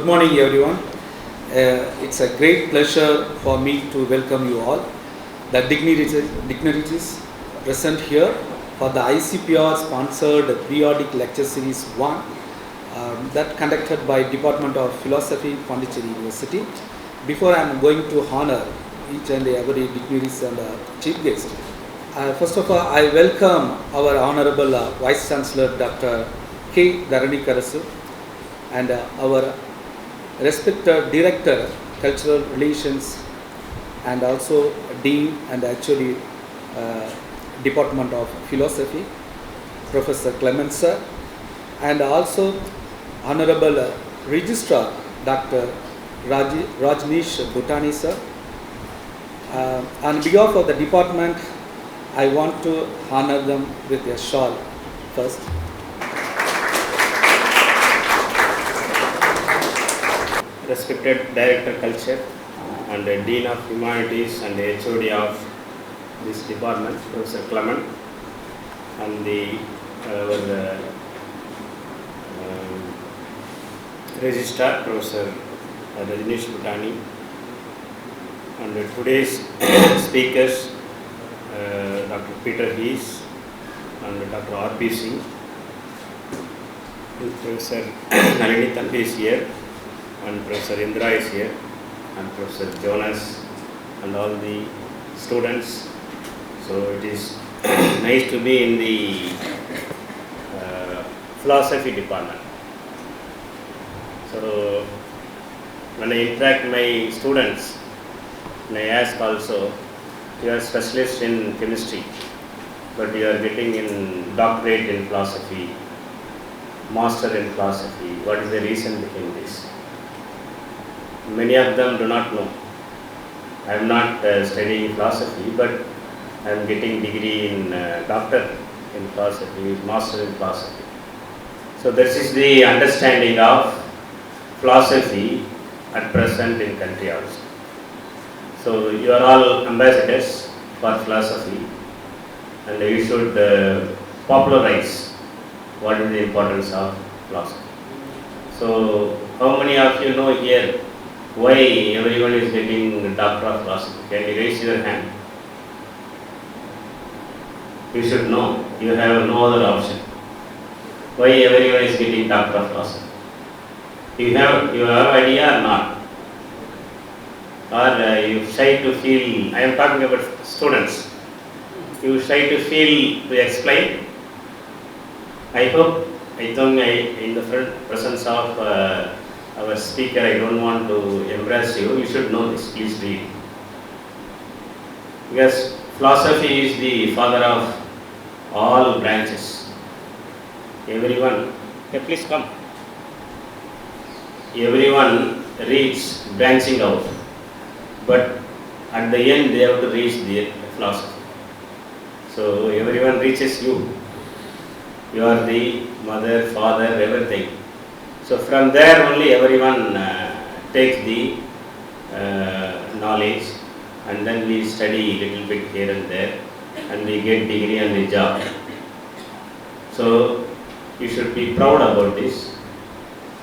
Good morning, everyone. It's a great pleasure for me to welcome you all, the dignitaries present here for the ICPR sponsored periodic lecture series 1 that conducted by Department of Philosophy, Pondicherry University. Before I am going to honor each and every dignitaries and chief guest, first of all, I welcome our Honorable Vice Chancellor Dr. K. Dharani Karasu and our respected Director, Cultural Relations, and also Dean and actually Department of Philosophy, Professor Clement sir, and also Honorable Registrar, Dr. Rajneesh Bhutani sir. On behalf of the department, I want to honor them with a shawl first. Respected Director Culture and Dean of Humanities and HOD of this department, Professor Clement, and the Registrar, Professor Rajneesh Bhutani, and today's speakers, Dr. Peter Heehs and Dr. R.P. Singh, Professor Nalini Tanvi is here, and Professor Indra is here, and Professor Jonas, and all the students. So it is nice to be in the philosophy department. So when I interact with my students, and I ask also, you are specialist in chemistry, but you are getting in doctorate in philosophy, master in philosophy. What is the reason behind this? Many of them do not know. I am not studying philosophy, but I am getting degree in doctor in philosophy, master in philosophy. So this is the understanding of philosophy at present in country also. So you are all ambassadors for philosophy, and you should popularize what is the importance of philosophy. So how many of you know here why everyone is getting Doctor of Philosophy? Can you raise your hand? You should know. You have no other option. Why everyone is getting Doctor of Philosophy? You have idea or not? Or you shy to feel? I am talking about students. You shy to feel to explain? I hope in the presence of our speaker, I don't want to embarrass you. You should know this. Please read. Because philosophy is the father of all branches. Everyone, please come. Everyone reads branching out, but at the end they have to reach the philosophy. So everyone reaches you. You are the mother, father, everything. So from there only everyone takes the knowledge, and then we study a little bit here and there, and we get degree and the job. So you should be proud about this,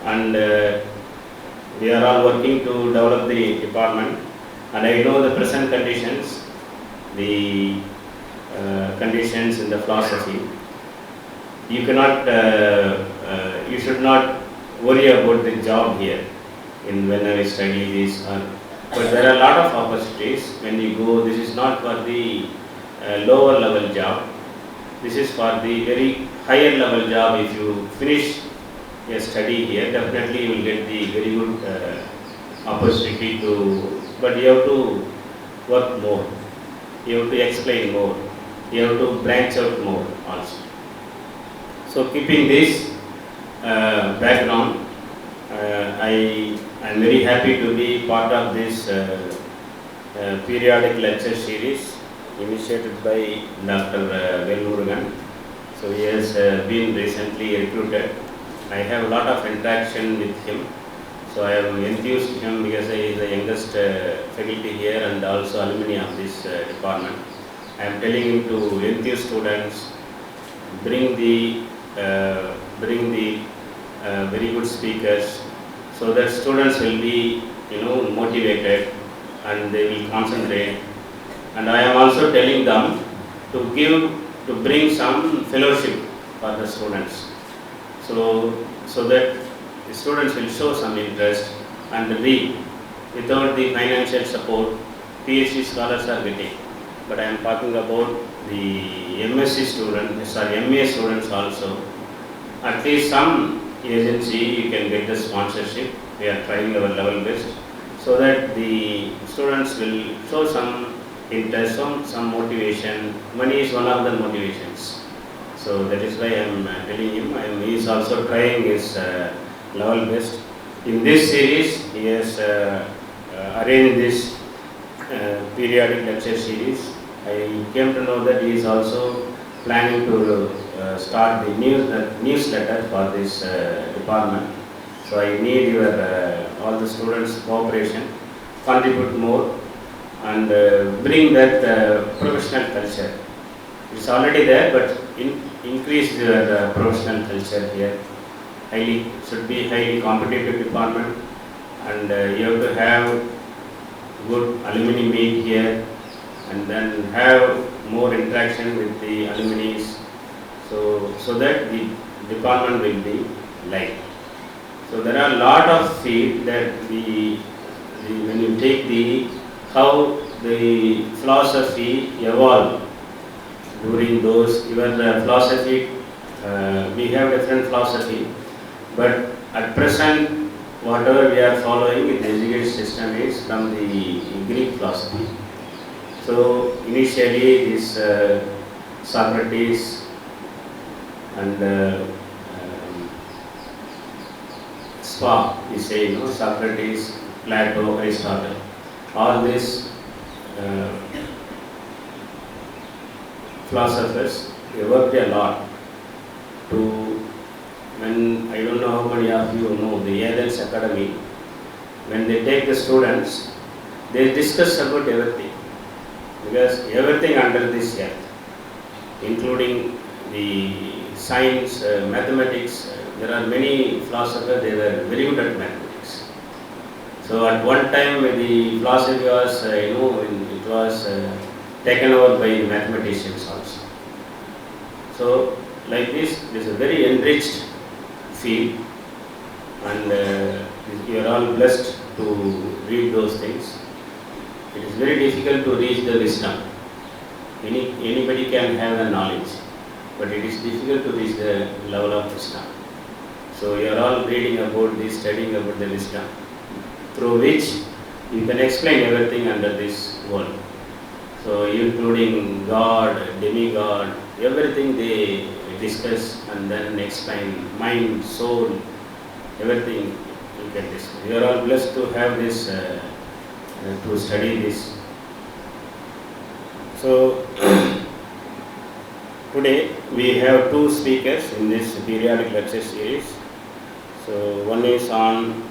and we are all working to develop the department, and I know the present conditions, the conditions in the philosophy. You cannot, you should not worry about the job here when I study this. But there are a lot of opportunities when you go. This is not for the lower level job. This is for the very higher level job. If you finish your study here, definitely you will get the very good opportunity to. But you have to work more. You have to explain more. You have to branch out more also. So keeping this background, I am very happy to be part of this periodic lecture series initiated by Dr. Velmurugan. So he has been recently recruited. I have a lot of interaction with him. So I am enthused him because he is the youngest faculty here and also alumni of this department. I am telling him to enthuse students, bring the very good speakers, so that students will be, motivated and they will concentrate. And I am also telling them to bring some fellowship for the students. So that the students will show some interest and read. Without the financial support, PhD scholars are getting. But I am talking about the MSc students, MA students also. At least some agency you can get the sponsorship. We are trying our level best so that the students will show some interest, some motivation. Money is one of the motivations. So that is why I am telling him. He is also trying his level best. In this series, he has arranged this periodic lecture series. I came to know that he is also planning to start the newsletter for this department. So I need your all the students' cooperation, contribute more, and bring that professional culture. It's already there, but increase your professional culture here. Should be highly competitive department, and you have to have good alumni meet here, and then have more interaction with the alumni, so that the department will be light. So there are a lot of field that when you take how the philosophy evolved during those, even the philosophy, we have different philosophy, but at present whatever we are following in the education system is from the Greek philosophy. So initially this Socrates and we say, Socrates, Plato, Aristotle, all these philosophers, they worked a lot to, when, I don't know how many of you know, the Athens Academy, when they take the students, they discuss about everything, because everything under this earth, including the science, mathematics, there are many philosophers, they were very good at mathematics. So at one time the philosophy was, it was taken over by mathematicians also. So like this is a very enriched field, and you are all blessed to read those things. It is very difficult to reach the wisdom. Anybody can have the knowledge, but it is difficult to reach the level of wisdom. So you are all reading about this, studying about the wisdom, through which you can explain everything under this world. So including God, demigod, everything they discuss and then explain, mind, soul, everything you can discuss. You are all blessed to have this, to study this. So today we have two speakers in this periodic lecture series. So one is on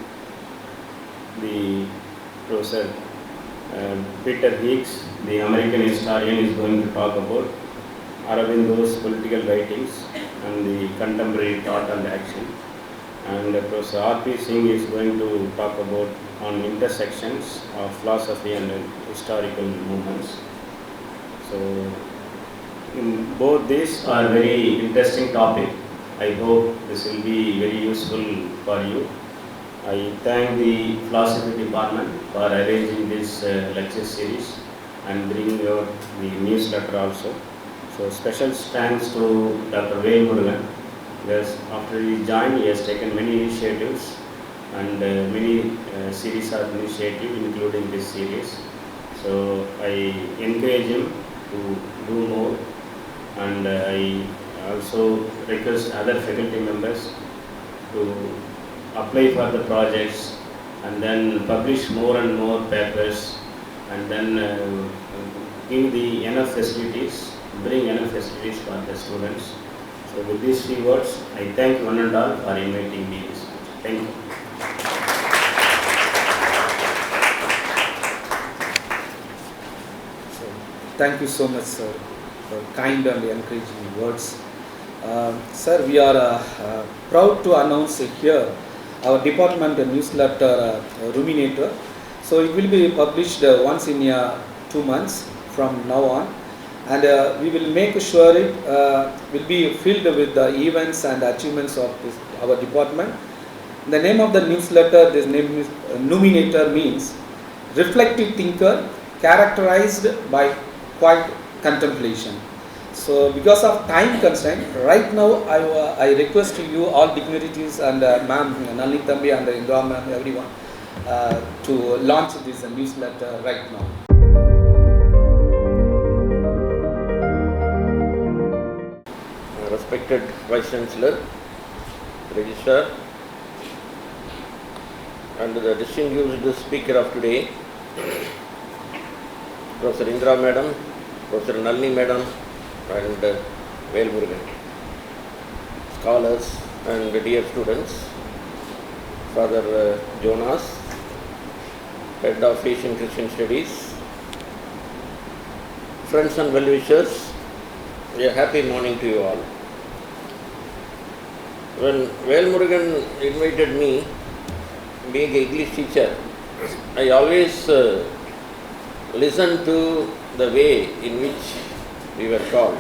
the Professor Peter Heehs, the American historian, is going to talk about Aurobindo's political writings and the contemporary thought and action. And Professor R.P. Singh is going to talk about on intersections of philosophy and historical movements. So both these are very interesting topic. I hope this will be very useful for you. I thank the philosophy department for arranging this lecture series and bringing out the newsletter also. So special thanks to Dr. Vail Murugan, because after he joined, he has taken many initiatives and many series of initiatives, including this series. So I encourage him to do more, and I also request other faculty members to apply for the projects and then publish more and more papers, and then give the enough facilities, bring enough facilities for the students. So with these few words, I thank one and all for inviting me this much. Thank you. Thank you so much, sir, for kind and encouraging words. Sir, we are proud to announce here our department newsletter Ruminator. So it will be published once in 2 months from now on, and we will make sure it will be filled with the events and achievements of our department. The name of the newsletter, this name is Numinator, means reflective thinker characterized by quiet contemplation. So because of time constraint, right now I request you all dignitaries and ma'am, Nalini Thambi and Indra ma'am, everyone to launch this newsletter right now. Respected Vice Chancellor, Registrar, and the distinguished speaker of today, Professor Indra Madam, Professor Nalini Madam, and Vel Murugan, scholars and dear students, Father Jonas, Head of Asian Christian Studies, friends and well-wishers, a happy morning to you all. When Vel Murugan invited me, being an English teacher, I always listened to the way in which we were called.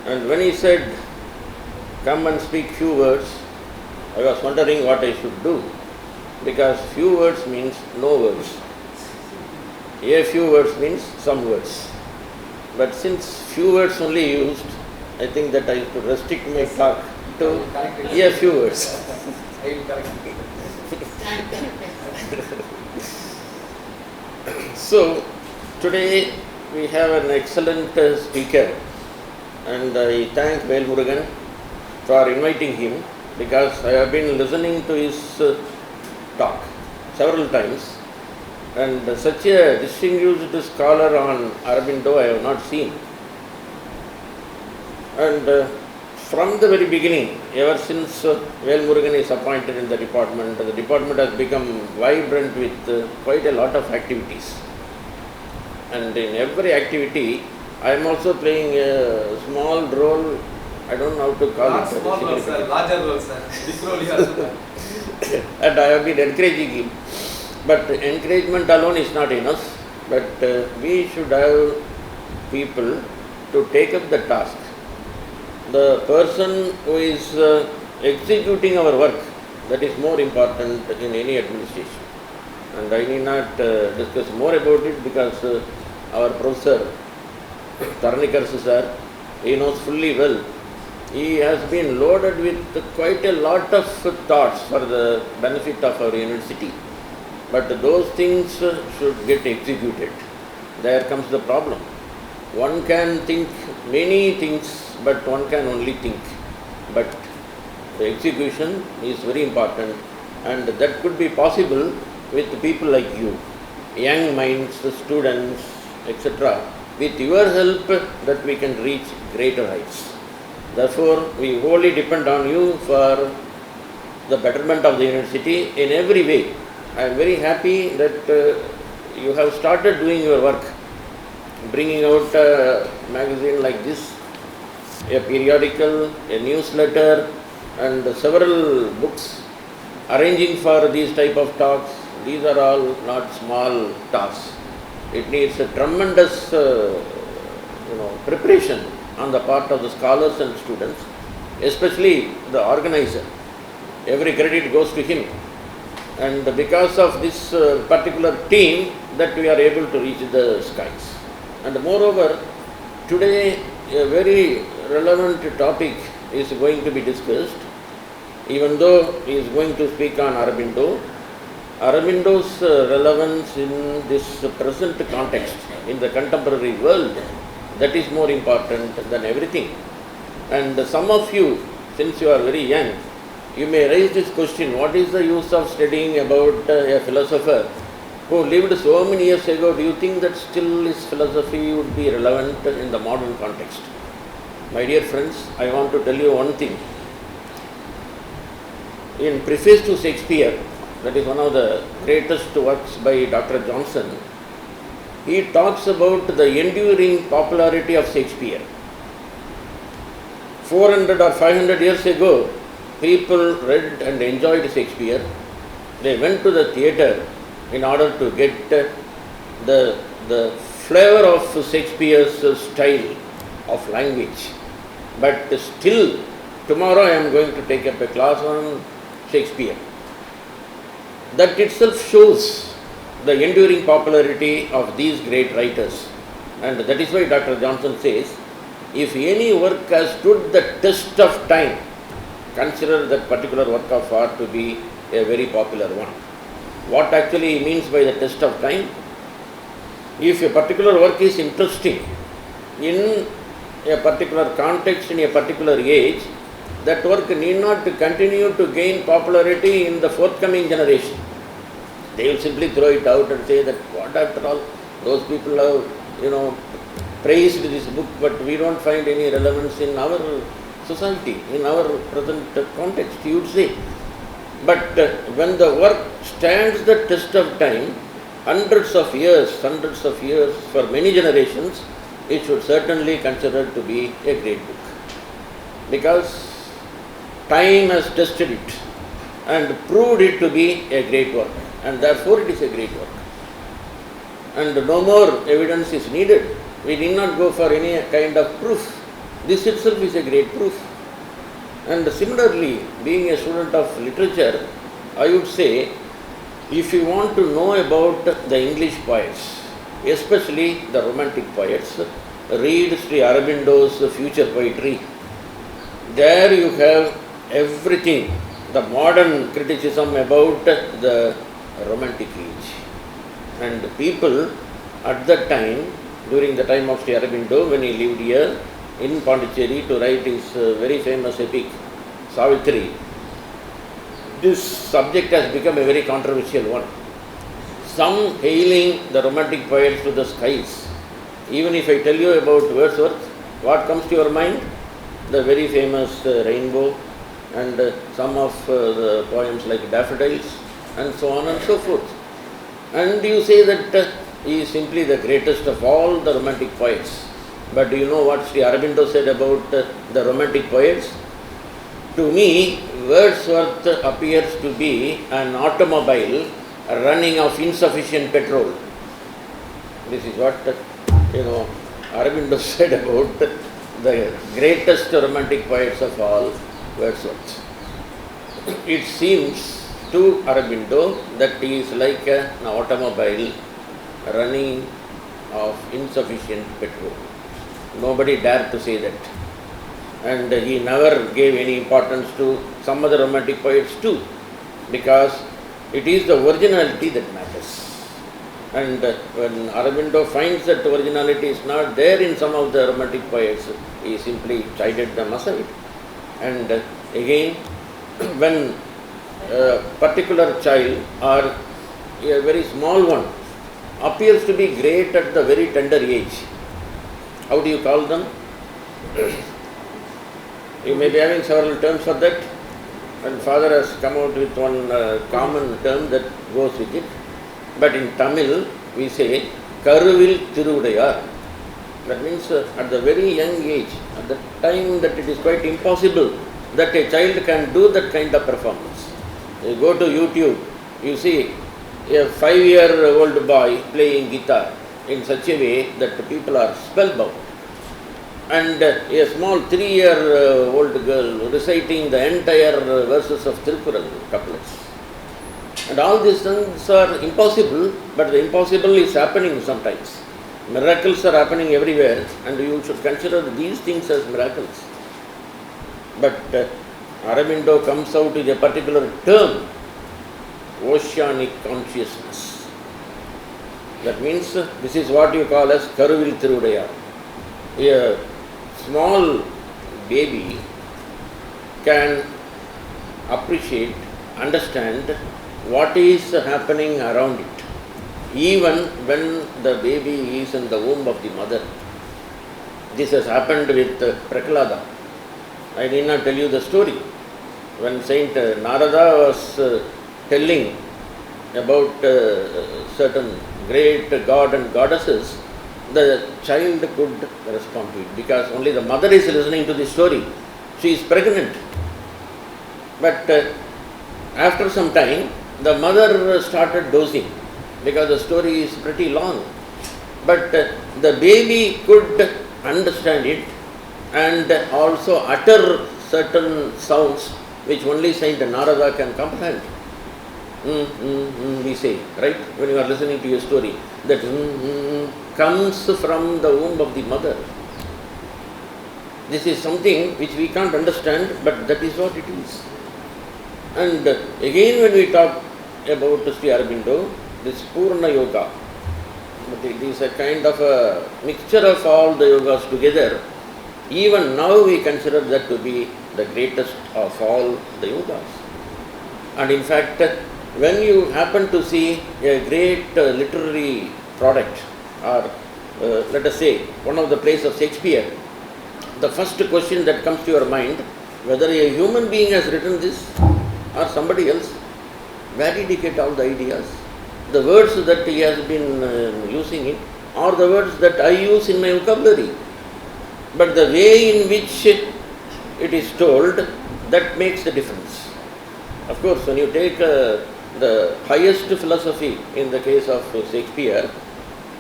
And when he said, come and speak few words, I was wondering what I should do, because few words means no words. A few words means some words. But since few words only used, I think that I have to restrict my talk to a few words. So, today we have an excellent speaker, and I thank Vel Murugan for inviting him, because I have been listening to his talk several times, and such a distinguished scholar on Aurobindo I have not seen. And from the very beginning, ever since Vel Murugan is appointed in the department has become vibrant with quite a lot of activities. And in every activity, I am also playing a small role. I don't know how to call Not it. small role, sir, larger role, sir. Big role you also have. And I have been encouraging him. But encouragement alone is not enough. But we should have people to take up the task. The person who is executing our work, that is more important in any administration. And I need not discuss more about it, because our professor Tarnikar sir, he knows fully well. He has been loaded with quite a lot of thoughts for the benefit of our university. But those things should get executed. There comes the problem. One can think many things, but one can only think. But the execution is very important, and that could be possible with people like you, young minds, students, etc. With your help, that we can reach greater heights. Therefore, we wholly depend on you for the betterment of the university in every way. I am very happy that you have started doing your work, bringing out a magazine like this, a periodical, a newsletter, and several books, arranging for these type of talks. These are all not small tasks. It needs a tremendous preparation on the part of the scholars and students, especially the organizer. Every credit goes to him. And because of this particular team, that we are able to reach the skies. And moreover, today a very relevant topic is going to be discussed. Even though he is going to speak on Aurobindo, Aurobindo's relevance in this present context, in the contemporary world, that is more important than everything. And some of you, since you are very young, you may raise this question: what is the use of studying about a philosopher who lived so many years ago? Do you think that still his philosophy would be relevant in the modern context? My dear friends, I want to tell you one thing. In Preface to Shakespeare, that is one of the greatest works by Dr. Johnson, he talks about the enduring popularity of Shakespeare. 400 or 500 years ago, people read and enjoyed Shakespeare. They went to the theatre in order to get the flavor of Shakespeare's style of language. But still, tomorrow I am going to take up a class on Shakespeare. That itself shows the enduring popularity of these great writers. And that is why Dr. Johnson says, if any work has stood the test of time, consider that particular work of art to be a very popular one. What actually he means by the test of time? If a particular work is interesting in a particular context, in a particular age, that work need not continue to gain popularity in the forthcoming generation. They will simply throw it out and say that what after all, those people have, praised this book, but we don't find any relevance in our society, in our present context, you would say. But when the work stands the test of time, hundreds of years, for many generations, it should certainly considered to be a great book. Because time has tested it and proved it to be a great work, and therefore it is a great work. And no more evidence is needed. We need not go for any kind of proof. This itself is a great proof. And similarly, being a student of literature, I would say, if you want to know about the English poets, especially the romantic poets, read Sri Aurobindo's Future Poetry. There you have everything, the modern criticism about the romantic age. And people at that time, during the time of Sri Aurobindo, when he lived here in Pondicherry to write his very famous epic, Savitri, this subject has become a very controversial one. Some hailing the romantic poets to the skies. Even if I tell you about Wordsworth, what comes to your mind? The very famous Rainbow and some of the poems like Daffodils and so on and so forth. And you say that he is simply the greatest of all the romantic poets. But do you know what Sri Aurobindo said about the romantic poets? To me, Wordsworth appears to be an automobile running off insufficient petrol. This is what Aurobindo said about the greatest romantic poets of all, Wordsworth. It seems to Aurobindo that he is like an automobile running off insufficient petrol. Nobody dared to say that. And he never gave any importance to some other romantic poets too, because it is the originality that matters. And when Aurobindo finds that originality is not there in some of the romantic poets, he simply chided them aside. And again, when a particular child or a very small one appears to be great at the very tender age, how do you call them? You may be having several terms for that, and father has come out with one common term that goes with it. But in Tamil, we say, Karuvil Tirudayar. That means at the very young age, at the time that it is quite impossible that a child can do that kind of performance. You go to YouTube, you see a 5-year-old boy playing guitar in such a way that people are spellbound. And a small 3-year-old girl reciting the entire verses of Tirukkural couplets. And all these things are impossible, but the impossible is happening sometimes. Miracles are happening everywhere, and you should consider these things as miracles. But Aurobindo comes out with a particular term, oceanic consciousness. That means this is what you call as Karuvil Tirudayar. A small baby can appreciate, understand what is happening around it, even when the baby is in the womb of the mother. This has happened with Prahlada. I need not tell you the story. When Saint Narada was telling about certain great god and goddesses, the child could respond to it because only the mother is listening to the story. She is pregnant. But after some time, the mother started dozing because the story is pretty long. But the baby could understand it and also utter certain sounds which only Saint Narada can comprehend. We say, right? When you are listening to a story, that comes from the womb of the mother. This is something which we can't understand, but that is what it is. And again, when we talk about Sri Aurobindo, this Purna Yoga, it is a kind of a mixture of all the yogas together. Even now we consider that to be the greatest of all the yogas. And in fact, when you happen to see a great literary product, or let us say one of the plays of Shakespeare, the first question that comes to your mind, whether a human being has written this or somebody else, where did he get all the ideas? The words that he has been using it are the words that I use in my vocabulary. But the way in which it is told, that makes the difference. Of course, when you take the highest philosophy in the case of Shakespeare,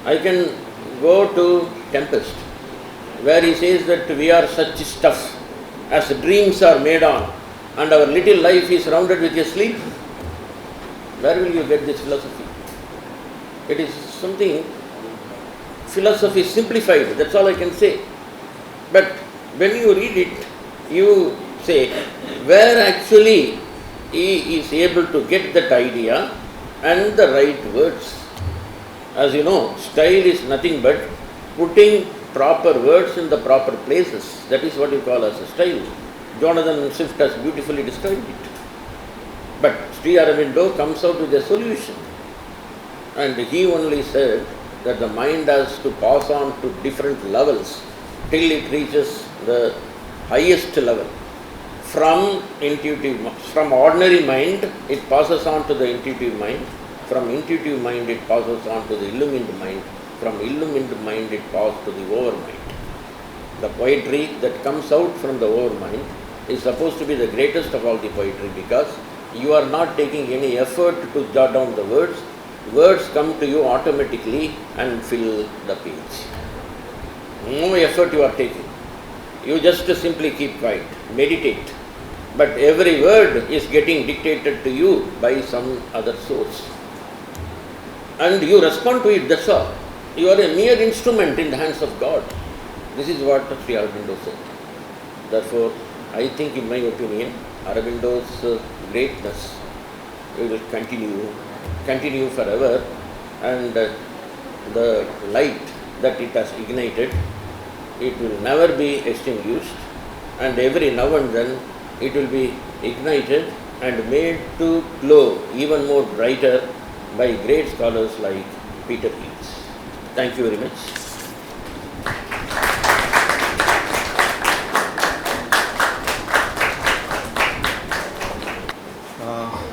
I can go to Tempest, where he says that we are such stuff as dreams are made on, and our little life is rounded with a sleep. Where will you get this philosophy? It is something, philosophy simplified, that's all I can say. But when you read it, you say, where actually he is able to get that idea and the right words. As you know, style is nothing but putting proper words in the proper places. That is what you call as a style. Jonathan Swift has beautifully described it. But Sri Aurobindo comes out with a solution. And he only said that the mind has to pass on to different levels till it reaches the highest level. From ordinary mind, it passes on to the intuitive mind. From intuitive mind, it passes on to the illumined mind. From illumined mind, it passes to the overmind. The poetry that comes out from the overmind is supposed to be the greatest of all the poetry, because you are not taking any effort to jot down the words. Words come to you automatically and fill the page. No effort you are taking. You just simply keep quiet, meditate. But every word is getting dictated to you by some other source. And you respond to it, that's all. You are a mere instrument in the hands of God. This is what Sri Aurobindo said. Therefore, I think, in my opinion, Aurobindo's greatness will continue forever, and the light that it has ignited, it will never be extinguished, and every now and then it will be ignited and made to glow even more brighter by great scholars like Peter Heehs. Thank you very much.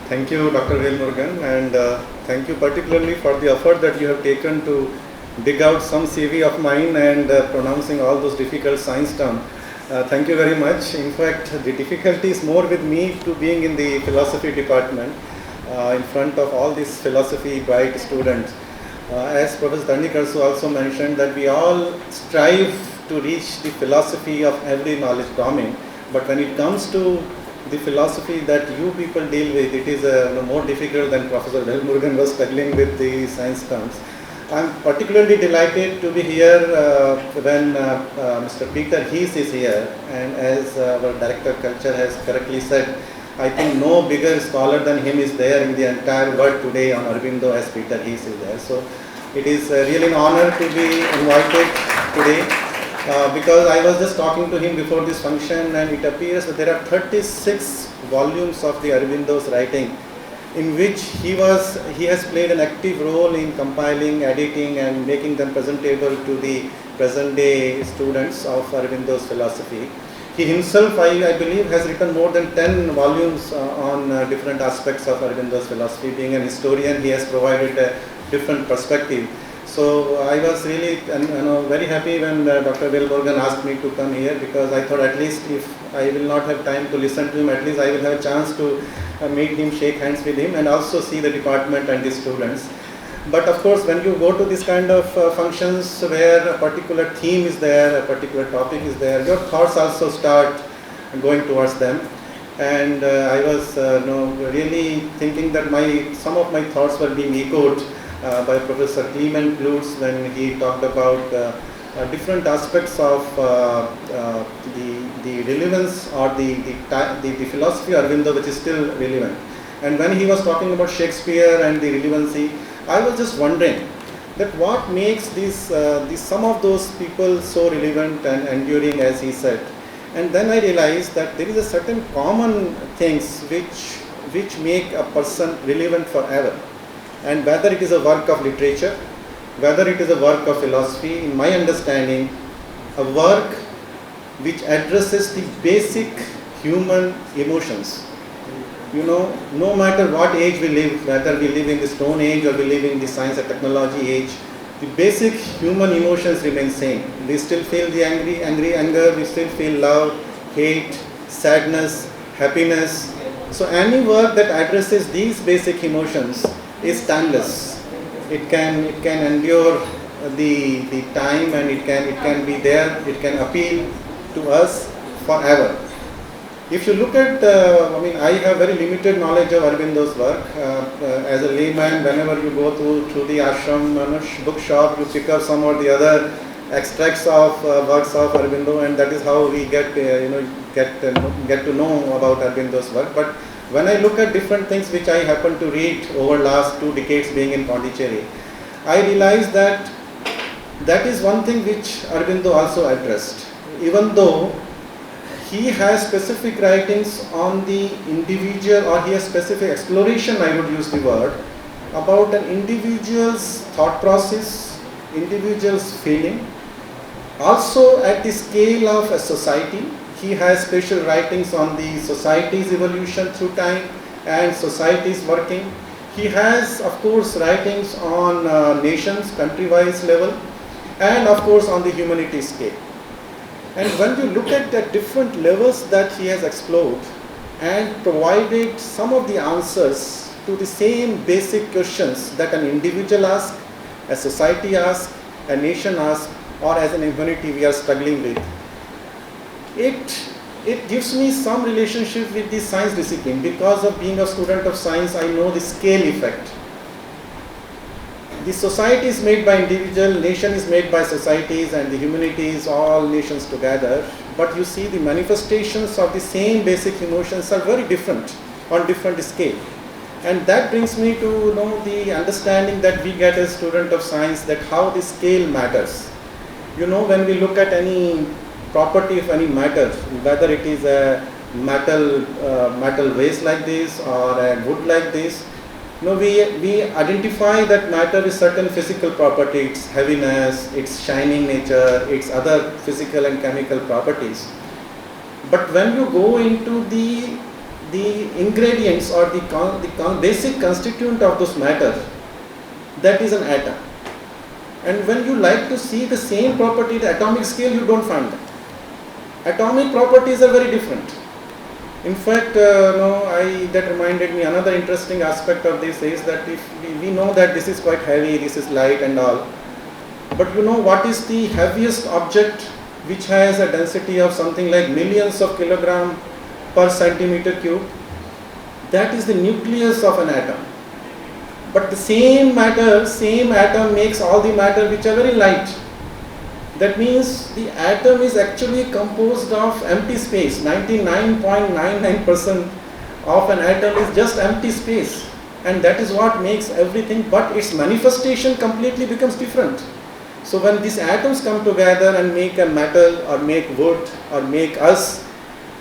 Thank you, Dr. Velmurugan, and thank you particularly for the effort that you have taken to dig out some CV of mine and pronouncing all those difficult science terms. Thank you very much. In fact, the difficulty is more with me to being in the philosophy department in front of all these philosophy bright students. As Professor Pondicherry also mentioned, that we all strive to reach the philosophy of every knowledge coming, but when it comes to the philosophy that you people deal with, it is more difficult than Professor Velmurugan was struggling with the science terms. I am particularly delighted to be here when Mr. Peter Heehs is here, and as our Director of Culture has correctly said, I think no bigger scholar than him is there in the entire world today on Aurobindo as Peter Heehs is there. So it is really an honor to be invited today. Because I was just talking to him before this function, and it appears that there are 36 volumes of the Aurobindo's writing, in which he has played an active role in compiling, editing, and making them presentable to the present day students of Aurobindo's philosophy. He himself, I believe, has written more than 10 volumes on different aspects of Aurobindo's philosophy. Being an historian, he has provided a different perspective. So I was really very happy when Dr. Velmorgan asked me to come here, because I thought at least if I will not have time to listen to him, at least I will have a chance to meet him, shake hands with him, and also see the department and the students. But of course, when you go to this kind of functions where a particular theme is there, a particular topic is there, your thoughts also start going towards them. And I was really thinking that some of my thoughts were being echoed by Professor Clement Lutz when he talked about different aspects of the relevance or the philosophy of Aurobindo, which is still relevant. And when he was talking about Shakespeare and the relevancy, I was just wondering that what makes some of those people so relevant and enduring, as he said. And then I realized that there is a certain common things which make a person relevant forever. And whether it is a work of literature, whether it is a work of philosophy, in my understanding, a work which addresses the basic human emotions. No matter what age we live, whether we live in the Stone Age or we live in the science and technology age, the basic human emotions remain same. We still feel the anger, we still feel love, hate, sadness, happiness. So any work that addresses these basic emotions is timeless. It can endure the time, and it can be there, it can appeal to us forever. If you look at, I have very limited knowledge of Aurobindo's work. As a layman, whenever you go through the ashram bookshop, you pick up some or the other extracts of works of Aurobindo, and that is how we get to know about Aurobindo's work. But when I look at different things which I happen to read over last 2 decades being in Pondicherry, I realize that is one thing which Aurobindo also addressed. Even though he has specific writings on the individual, or he has specific exploration, I would use the word, about an individual's thought process, individual's feeling. Also at the scale of a society, he has special writings on the society's evolution through time and society's working. He has, of course, writings on nations, country-wise level, and of course on the humanity scale. And when you look at the different levels that he has explored and provided some of the answers to the same basic questions that an individual asks, a society asks, a nation asks, or as an humanity we are struggling with, it gives me some relationship with the science discipline. Because of being a student of science, I know the scale effect. The society is made by individual, nation is made by societies, and the humanity is all nations together. But you see, the manifestations of the same basic emotions are very different on different scale. And that brings me to know the understanding that we get as student of science, that how the scale matters. When we look at any property of any matter, whether it is a metal waste like this or a wood like this, we identify that matter with certain physical property, its heaviness, its shining nature, its other physical and chemical properties. But when you go into the ingredients or the basic constituent of this matter, that is an atom. And when you like to see the same property at the atomic scale, you don't find that. Atomic properties are very different. In fact, that reminded me, another interesting aspect of this is that if we know that this is quite heavy, this is light and all, but what is the heaviest object which has a density of something like millions of kilogram per centimeter cube? That is the nucleus of an atom. But the same atom makes all the matter which are very light. That means the atom is actually composed of empty space. 99.99% of an atom is just empty space. And that is what makes everything, but its manifestation completely becomes different. So when these atoms come together and make a metal or make wood or make us,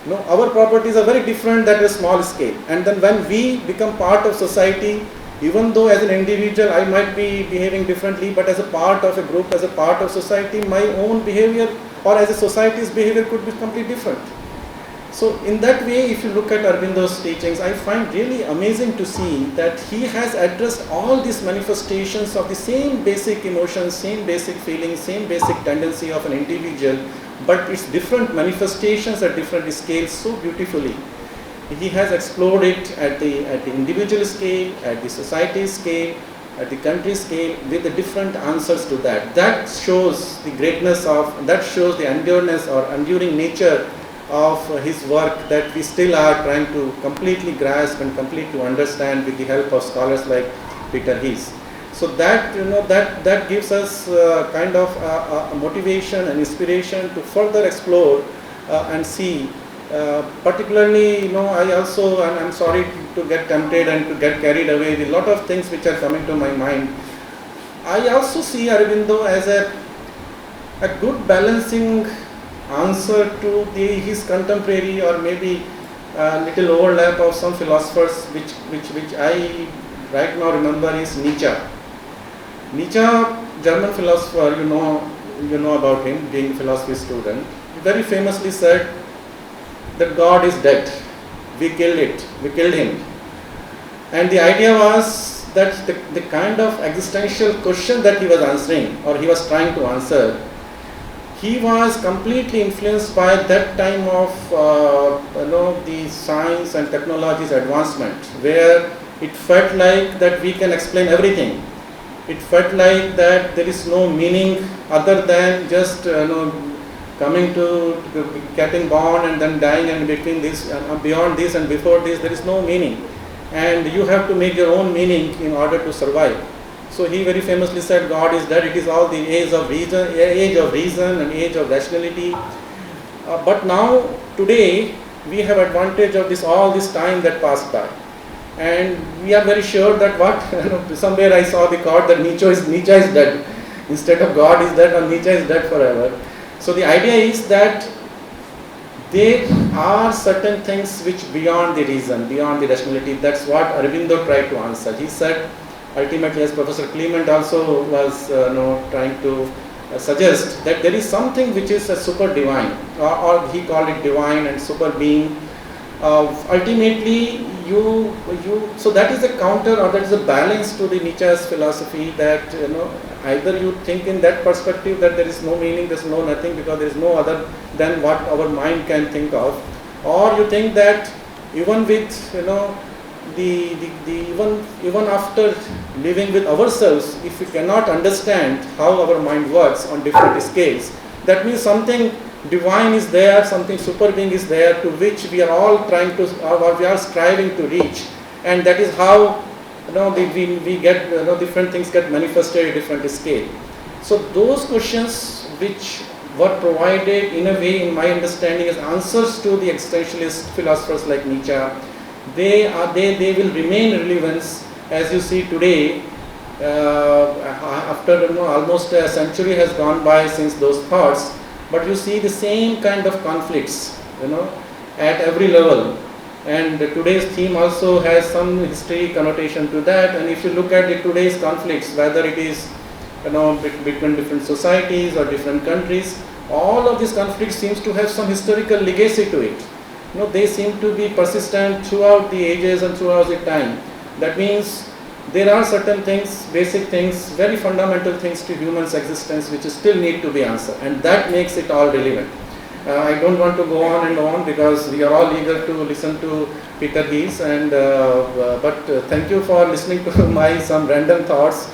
our properties are very different at a small scale. And then when we become part of society, even though as an individual I might be behaving differently, but as a part of a group, as a part of society, my own behavior or as a society's behavior could be completely different. So in that way, if you look at Aurobindo's teachings, I find really amazing to see that he has addressed all these manifestations of the same basic emotions, same basic feelings, same basic tendency of an individual, but its different manifestations at different scales so beautifully. He has explored it at the individual scale, at the society scale, at the country scale, with the different answers to that. That shows the greatness of, that shows the endurance or enduring nature of his work that we still are trying to completely grasp and completely understand with the help of scholars like Peter Heehs. So that, that gives us kind of a motivation and inspiration to further explore and see. Particularly, I also, and I'm sorry to get tempted and to get carried away with a lot of things which are coming to my mind. I also see Aurobindo as a good balancing answer to his contemporary, or maybe a little overlap of some philosophers which I right now remember is Nietzsche. Nietzsche, German philosopher, you know about him, being a philosophy student, very famously said that God is dead. We killed him. And the idea was that the kind of existential question that he was answering, or he was trying to answer, he was completely influenced by that time of the science and technology's advancement, where it felt like that we can explain everything. It felt like that there is no meaning other than just coming to getting born and then dying, and between this, beyond this and before this, there is no meaning, and you have to make your own meaning in order to survive. So he very famously said, God is dead. It is all the age of reason and age of rationality. But now, today, we have advantage of all this time that passed by, and we are very sure that somewhere I saw the quote that Nietzsche is dead. Instead of God is dead, or Nietzsche is dead forever. So the idea is that there are certain things which beyond the reason, beyond the rationality. That's what Aurobindo tried to answer. He said, ultimately, as Professor Clement also was trying to suggest, that there is something which is a super divine, or he called it divine and super being. Ultimately, so that is a counter, or that is a balance to the Nietzsche's philosophy, that either you think in that perspective that there is no meaning, there is no nothing, because there is no other than what our mind can think of, or you think that even with even after living with ourselves, if we cannot understand how our mind works on different scales, that means something divine is there, something super being is there, to which we are all trying to, or we are striving to reach, and that is how we get different things get manifested at different scale. So those questions which were provided in a way, in my understanding, as answers to the existentialist philosophers like Nietzsche, they will remain relevant, as you see today. After almost a century has gone by since those thoughts, but you see the same kind of conflicts, at every level. And today's theme also has some history connotation to that. And if you look at today's conflicts, whether it is between different societies or different countries, all of these conflicts seems to have some historical legacy to it. They seem to be persistent throughout the ages and throughout the time. That means there are certain things, basic things, very fundamental things to human's existence which still need to be answered, and that makes it all relevant. I don't want to go on and on, because we are all eager to listen to Peter Heehs, and but thank you for listening to my some random thoughts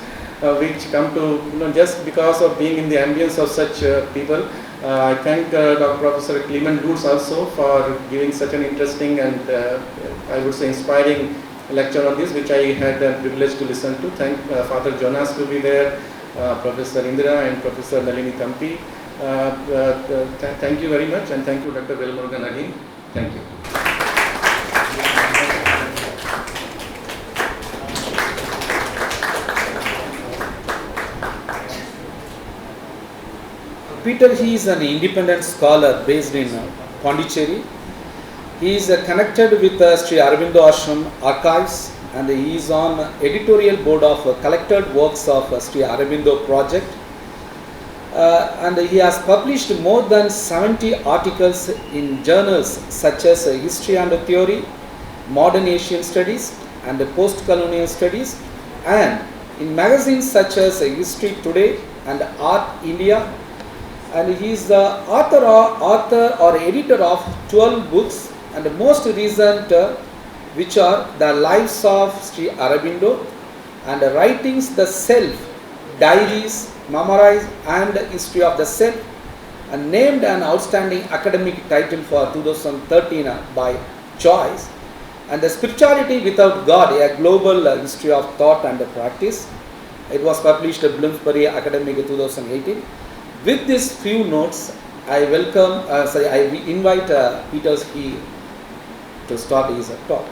which come to just because of being in the ambience of such people. I thank Dr. Professor Clement Goods also for giving such an interesting and I would say inspiring lecture on this, which I had the privilege to listen to. Thank Father Jonas to be there, Professor Indira and Professor Nalini Thampi. Thank you very much, and thank you, Dr. Velmurugan, again. Thank you. Peter Heehs is an independent scholar based in Pondicherry. He is connected with Sri Aurobindo Ashram archives, and he is on editorial board of collected works of Sri Aurobindo project. and he has published more than 70 articles in journals such as History and Theory, Modern Asian Studies, and Post-Colonial Studies, and in magazines such as History Today and Art India. And he is the author or editor of 12 books, and the most recent which are The Lives of Sri Aurobindo and Writings the Self, Diaries, Memorize, and History of the Self, and named an outstanding academic title for 2013 by Choice, and The Spirituality Without God, a Global History of Thought and Practice. It was published at Bloomsbury Academic 2018. With these few notes, I invite Peter Heehs to start his talk.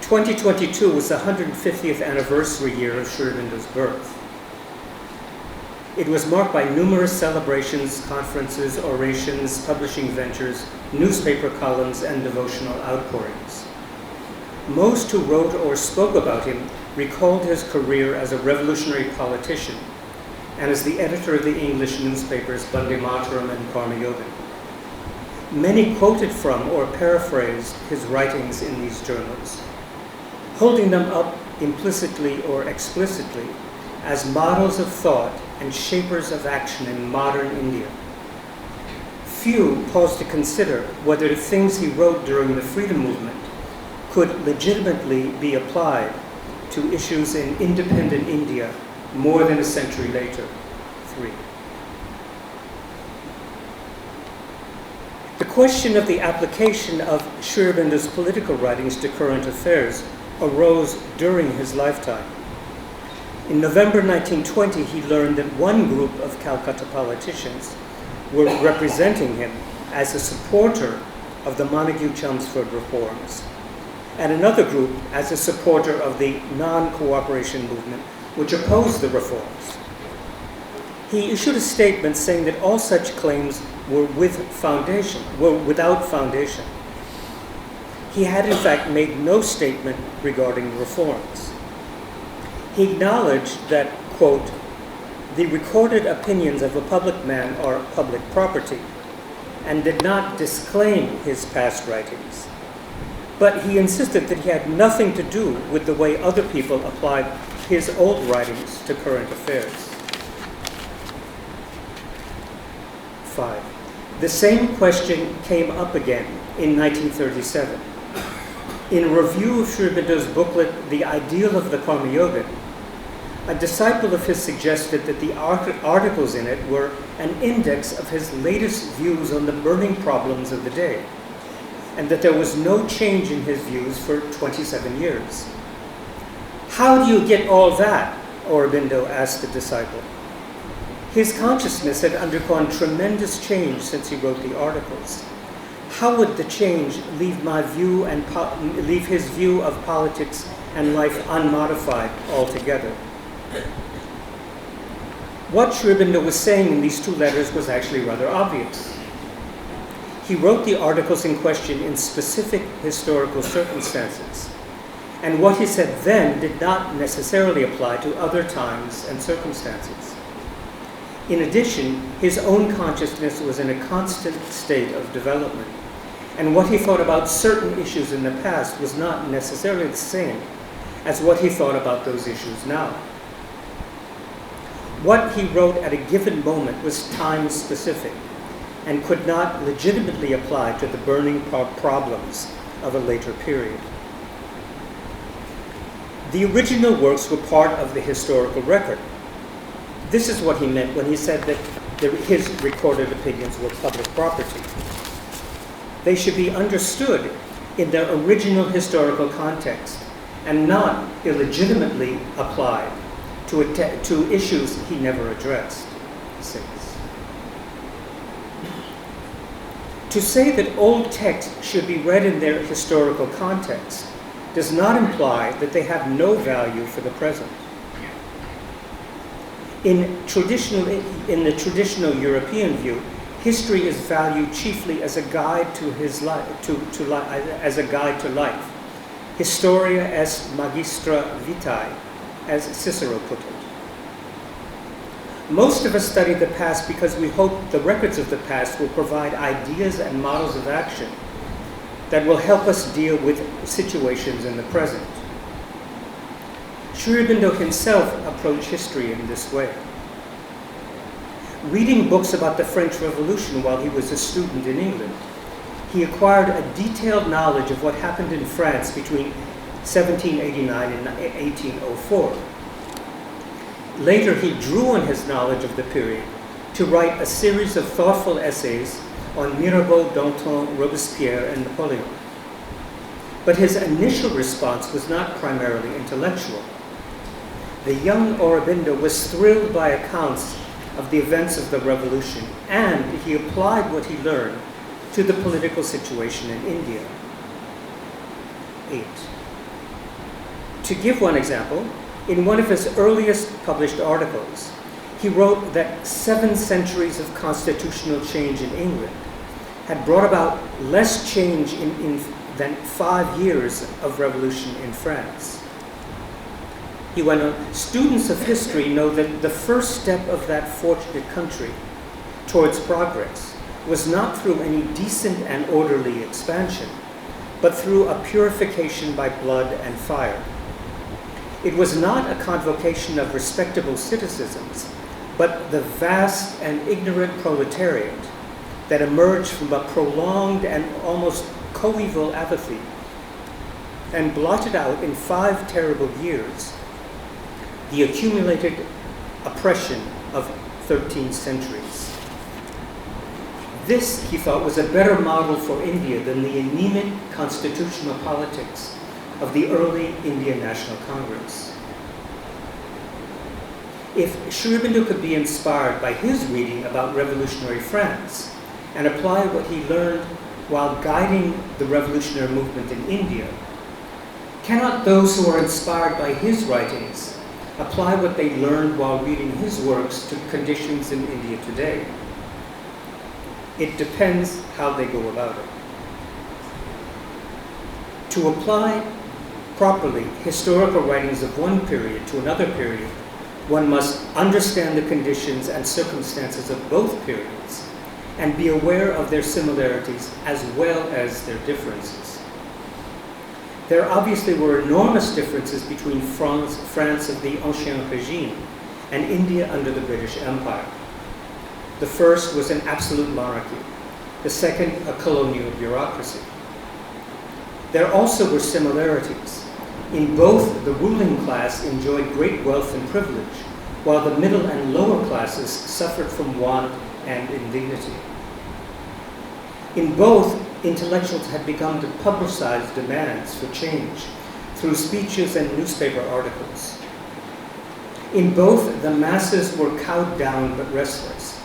2022 was the 150th anniversary year of Sri Aurobindo's birth. It was marked by numerous celebrations, conferences, orations, publishing ventures, newspaper columns, and devotional outpourings. Most who wrote or spoke about him recalled his career as a revolutionary politician and as the editor of the English newspapers Bande Mataram and Karma Yoga. Many quoted from or paraphrased his writings in these journals, holding them up implicitly or explicitly as models of thought and shapers of action in modern India. Few paused to consider whether the things he wrote during the freedom movement could legitimately be applied to issues in independent India more than a century later. 3. The question of the application of Sri Aurobindo's political writings to current affairs arose during his lifetime. In November 1920, he learned that one group of Calcutta politicians were representing him as a supporter of the Montagu-Chelmsford reforms, and another group as a supporter of the non-cooperation movement, which opposed the reforms. He issued a statement saying that all such claims were without foundation. He had in fact made no statement regarding reforms. He acknowledged that, quote, the recorded opinions of a public man are public property, and did not disclaim his past writings. But he insisted that he had nothing to do with the way other people applied his old writings to current affairs. 5. The same question came up again in 1937. In a review of Sri Aurobindo's booklet, The Ideal of the Karma Yoga, a disciple of his suggested that the articles in it were an index of his latest views on the burning problems of the day, and that there was no change in his views for 27 years. How do you get all that? Aurobindo asked the disciple. His consciousness had undergone tremendous change since he wrote the articles. How would the change leave leave his view of politics and life unmodified altogether? What Sri Aurobindo was saying in these two letters was actually rather obvious. He wrote the articles in question in specific historical circumstances, and what he said then did not necessarily apply to other times and circumstances. In addition, his own consciousness was in a constant state of development, and what he thought about certain issues in the past was not necessarily the same as what he thought about those issues now. What he wrote at a given moment was time-specific and could not legitimately apply to the burning problems of a later period. The original works were part of the historical record. This is what he meant when he said that his recorded opinions were public property. They should be understood in their original historical context and not illegitimately applied to issues he never addressed. 6. To say that old texts should be read in their historical context does not imply that they have no value for the present. In the traditional European view, history is valued chiefly as a guide to his life, as a guide to life. Historia est magistra vitae, as Cicero put it. Most of us study the past because we hope the records of the past will provide ideas and models of action that will help us deal with situations in the present. Sri Aurobindo himself approached history in this way. Reading books about the French Revolution while he was a student in England, he acquired a detailed knowledge of what happened in France between 1789 and 1804. Later, he drew on his knowledge of the period to write a series of thoughtful essays on Mirabeau, Danton, Robespierre, and Napoleon. But his initial response was not primarily intellectual. The young Aurobindo was thrilled by accounts of the events of the revolution, and he applied what he learned to the political situation in India. 8. To give one example, in one of his earliest published articles, he wrote that 7 centuries of constitutional change in England had brought about less change than 5 years of revolution in France. He went on, students of history know that the first step of that fortunate country towards progress was not through any decent and orderly expansion, but through a purification by blood and fire. It was not a convocation of respectable citizens, but the vast and ignorant proletariat that emerged from a prolonged and almost coeval apathy and blotted out in 5 terrible years the accumulated oppression of 13 centuries. This, he thought, was a better model for India than the anemic constitutional politics of the early Indian National Congress. If Sri Aurobindo could be inspired by his reading about revolutionary France and apply what he learned while guiding the revolutionary movement in India, cannot those who are inspired by his writings apply what they learned while reading his works to conditions in India today? It depends how they go about it. To apply properly historical writings of one period to another period, one must understand the conditions and circumstances of both periods and be aware of their similarities as well as their differences. There obviously were enormous differences between France of the Ancien Régime and India under the British Empire. The first was an absolute monarchy, the second a colonial bureaucracy. There also were similarities. In both, the ruling class enjoyed great wealth and privilege, while the middle and lower classes suffered from want and indignity. In both, intellectuals had begun to publicize demands for change through speeches and newspaper articles. In both, the masses were cowed down but restless.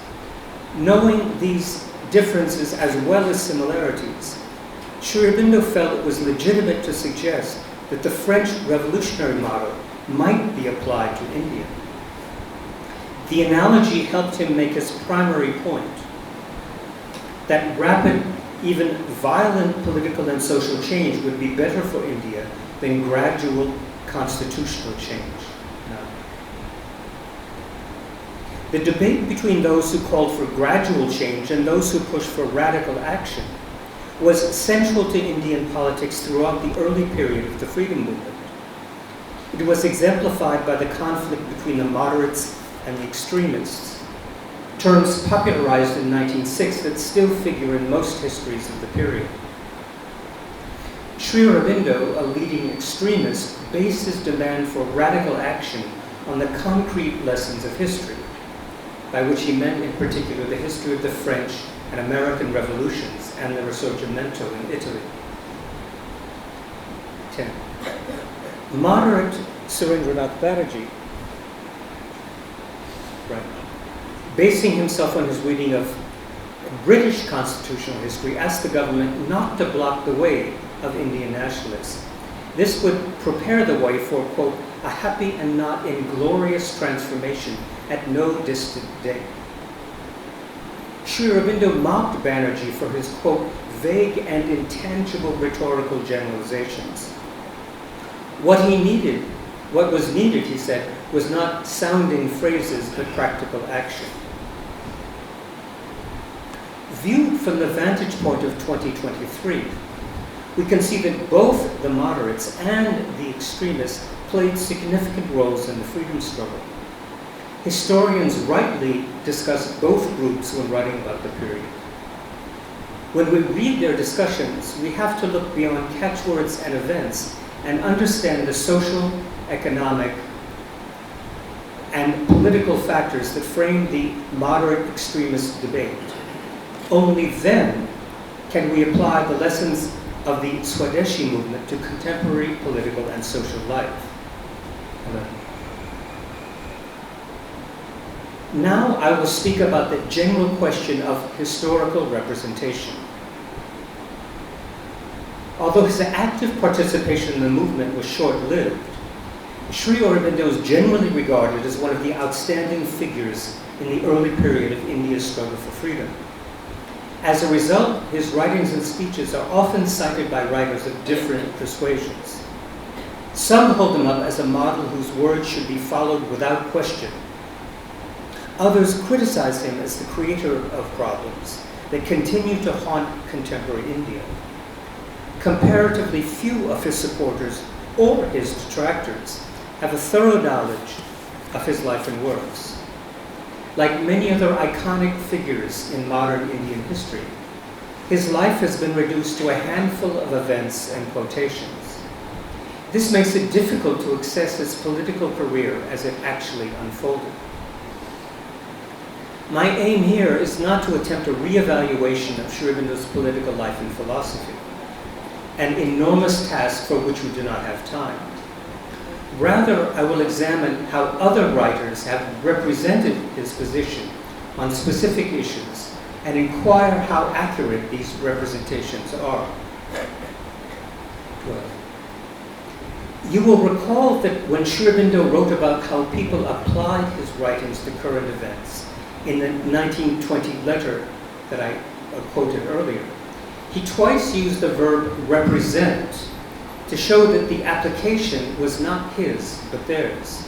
Knowing these differences as well as similarities, Sri Aurobindo felt it was legitimate to suggest that the French revolutionary model might be applied to India. The analogy helped him make his primary point, that rapid, even violent political and social change would be better for India than gradual constitutional change. The debate between those who called for gradual change and those who pushed for radical action was central to Indian politics throughout the early period of the freedom movement. It was exemplified by the conflict between the moderates and the extremists, terms popularized in 1906 that still figure in most histories of the period. Sri Aurobindo, a leading extremist, based his demand for radical action on the concrete lessons of history, by which he meant in particular the history of the French and American revolutions and the Risorgimento in Italy. 10. Moderate Surendranath Banerjee, basing himself on his reading of British constitutional history, asked the government not to block the way of Indian nationalists. This would prepare the way for, quote, a happy and not inglorious transformation at no distant day. Sri Aurobindo mocked Banerjee for his, quote, vague and intangible rhetorical generalizations. What was needed, he said, was not sounding phrases but practical action. Viewed from the vantage point of 2023, we can see that both the moderates and the extremists played significant roles in the freedom struggle. Historians rightly discuss both groups when writing about the period. When we read their discussions, we have to look beyond catchwords and events and understand the social, economic, and political factors that frame the moderate extremist debate. Only then can we apply the lessons of the Swadeshi movement to contemporary political and social life. Now I will speak about the general question of historical representation. Although his active participation in the movement was short-lived, Sri Aurobindo is generally regarded as one of the outstanding figures in the early period of India's struggle for freedom. As a result, his writings and speeches are often cited by writers of different persuasions. Some hold him up as a model whose words should be followed without question. Others criticize him as the creator of problems that continue to haunt contemporary India. Comparatively few of his supporters or his detractors have a thorough knowledge of his life and works. Like many other iconic figures in modern Indian history, his life has been reduced to a handful of events and quotations. This makes it difficult to assess his political career as it actually unfolded. My aim here is not to attempt a re-evaluation of Sri Aurobindo's political life and philosophy, an enormous task for which we do not have time. Rather, I will examine how other writers have represented his position on specific issues and inquire how accurate these representations are. You will recall that when Sri Aurobindo wrote about how people applied his writings to current events in the 1920 letter that I quoted earlier, he twice used the verb represent to show that the application was not his, but theirs.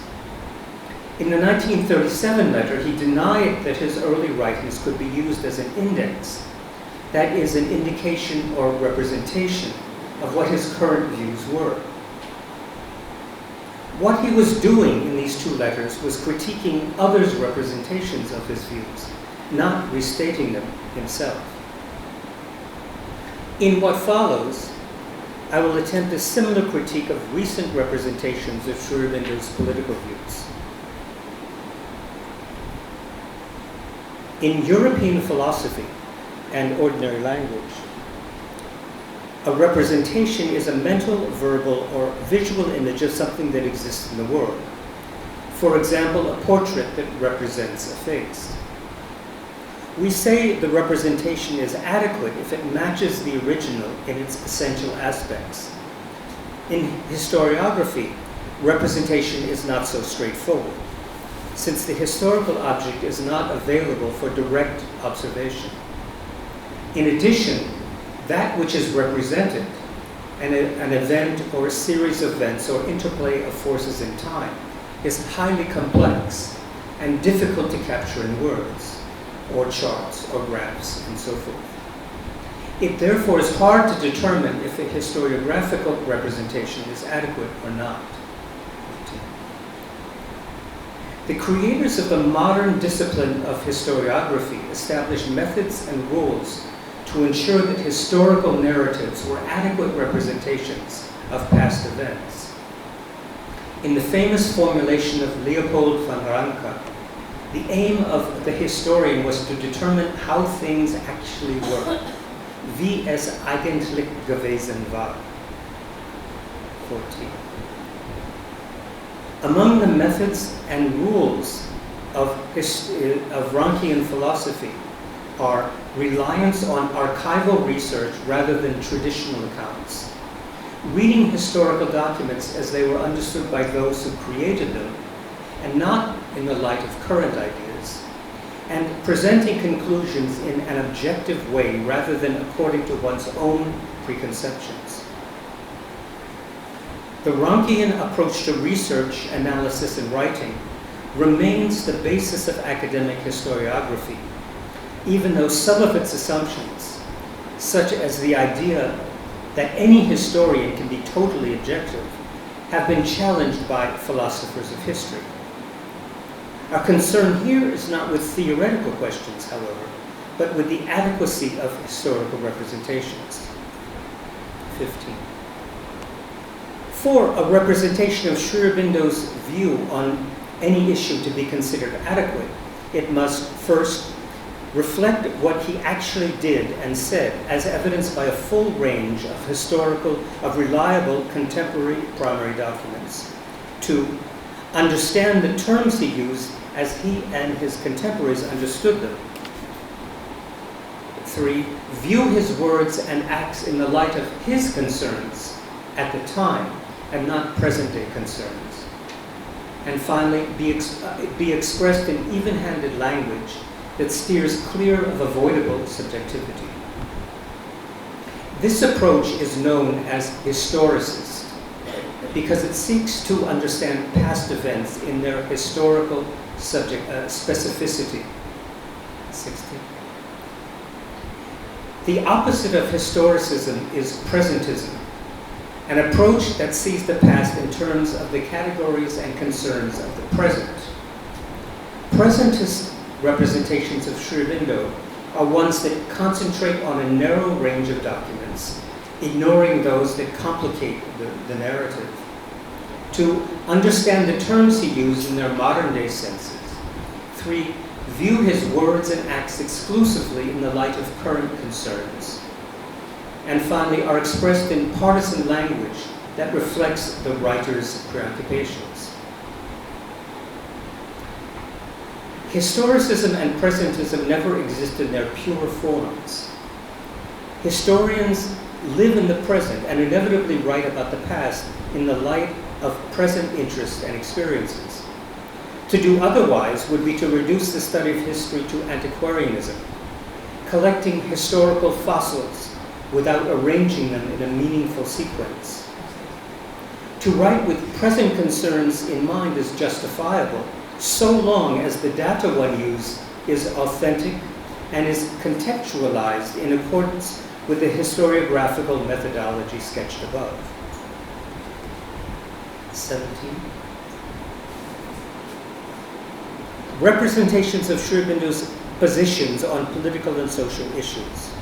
In the 1937 letter, he denied that his early writings could be used as an index, that is, an indication or representation of what his current views were. What he was doing in these two letters was critiquing others' representations of his views, not restating them himself. In what follows, I will attempt a similar critique of recent representations of Sri Aurobindo's political views. In European philosophy and ordinary language, a representation is a mental, verbal, or visual image of something that exists in the world. For example, a portrait that represents a face. We say the representation is adequate if it matches the original in its essential aspects. In historiography, representation is not so straightforward, since the historical object is not available for direct observation. In addition, that which is represented, an event or a series of events or interplay of forces in time, is highly complex and difficult to capture in words, or charts, or graphs, and so forth. It therefore is hard to determine if a historiographical representation is adequate or not. The creators of the modern discipline of historiography established methods and rules to ensure that historical narratives were adequate representations of past events. In the famous formulation of Leopold van Ranke, the aim of the historian was to determine how things actually were, wie es eigentlich gewesen war. 14. Among the methods and rules of Rankian philosophy are reliance on archival research rather than traditional accounts, reading historical documents as they were understood by those who created them, and not in the light of current ideas, and presenting conclusions in an objective way rather than according to one's own preconceptions. The Rankian approach to research, analysis, and writing remains the basis of academic historiography, even though some of its assumptions, such as the idea that any historian can be totally objective, have been challenged by philosophers of history. Our concern here is not with theoretical questions, however, but with the adequacy of historical representations. 15. For a representation of Sri Aurobindo's view on any issue to be considered adequate, it must first reflect what he actually did and said, as evidenced by a full range of reliable contemporary primary documents. 2. Understand the terms he used as he and his contemporaries understood them. 3. View his words and acts in the light of his concerns at the time and not present-day concerns. And finally, be expressed in even-handed language that steers clear of avoidable subjectivity. This approach is known as historicist because it seeks to understand past events in their historical specificity. 60. The opposite of historicism is presentism, an approach that sees the past in terms of the categories and concerns of the present. Presentist representations of Sri Aurobindo are ones that concentrate on a narrow range of documents, ignoring those that complicate the narrative. To understand the terms he used in their modern-day senses. 3. View his words and acts exclusively in the light of current concerns. And finally, are expressed in partisan language that reflects the writer's preoccupations. Historicism and presentism never exist in their pure forms. Historians live in the present and inevitably write about the past in the light of present interests and experiences. To do otherwise would be to reduce the study of history to antiquarianism, collecting historical fossils without arranging them in a meaningful sequence. To write with present concerns in mind is justifiable, so long as the data one used is authentic and is contextualized in accordance with the historiographical methodology sketched above. 17. Representations of Sri Aurobindo's positions on political and social issues.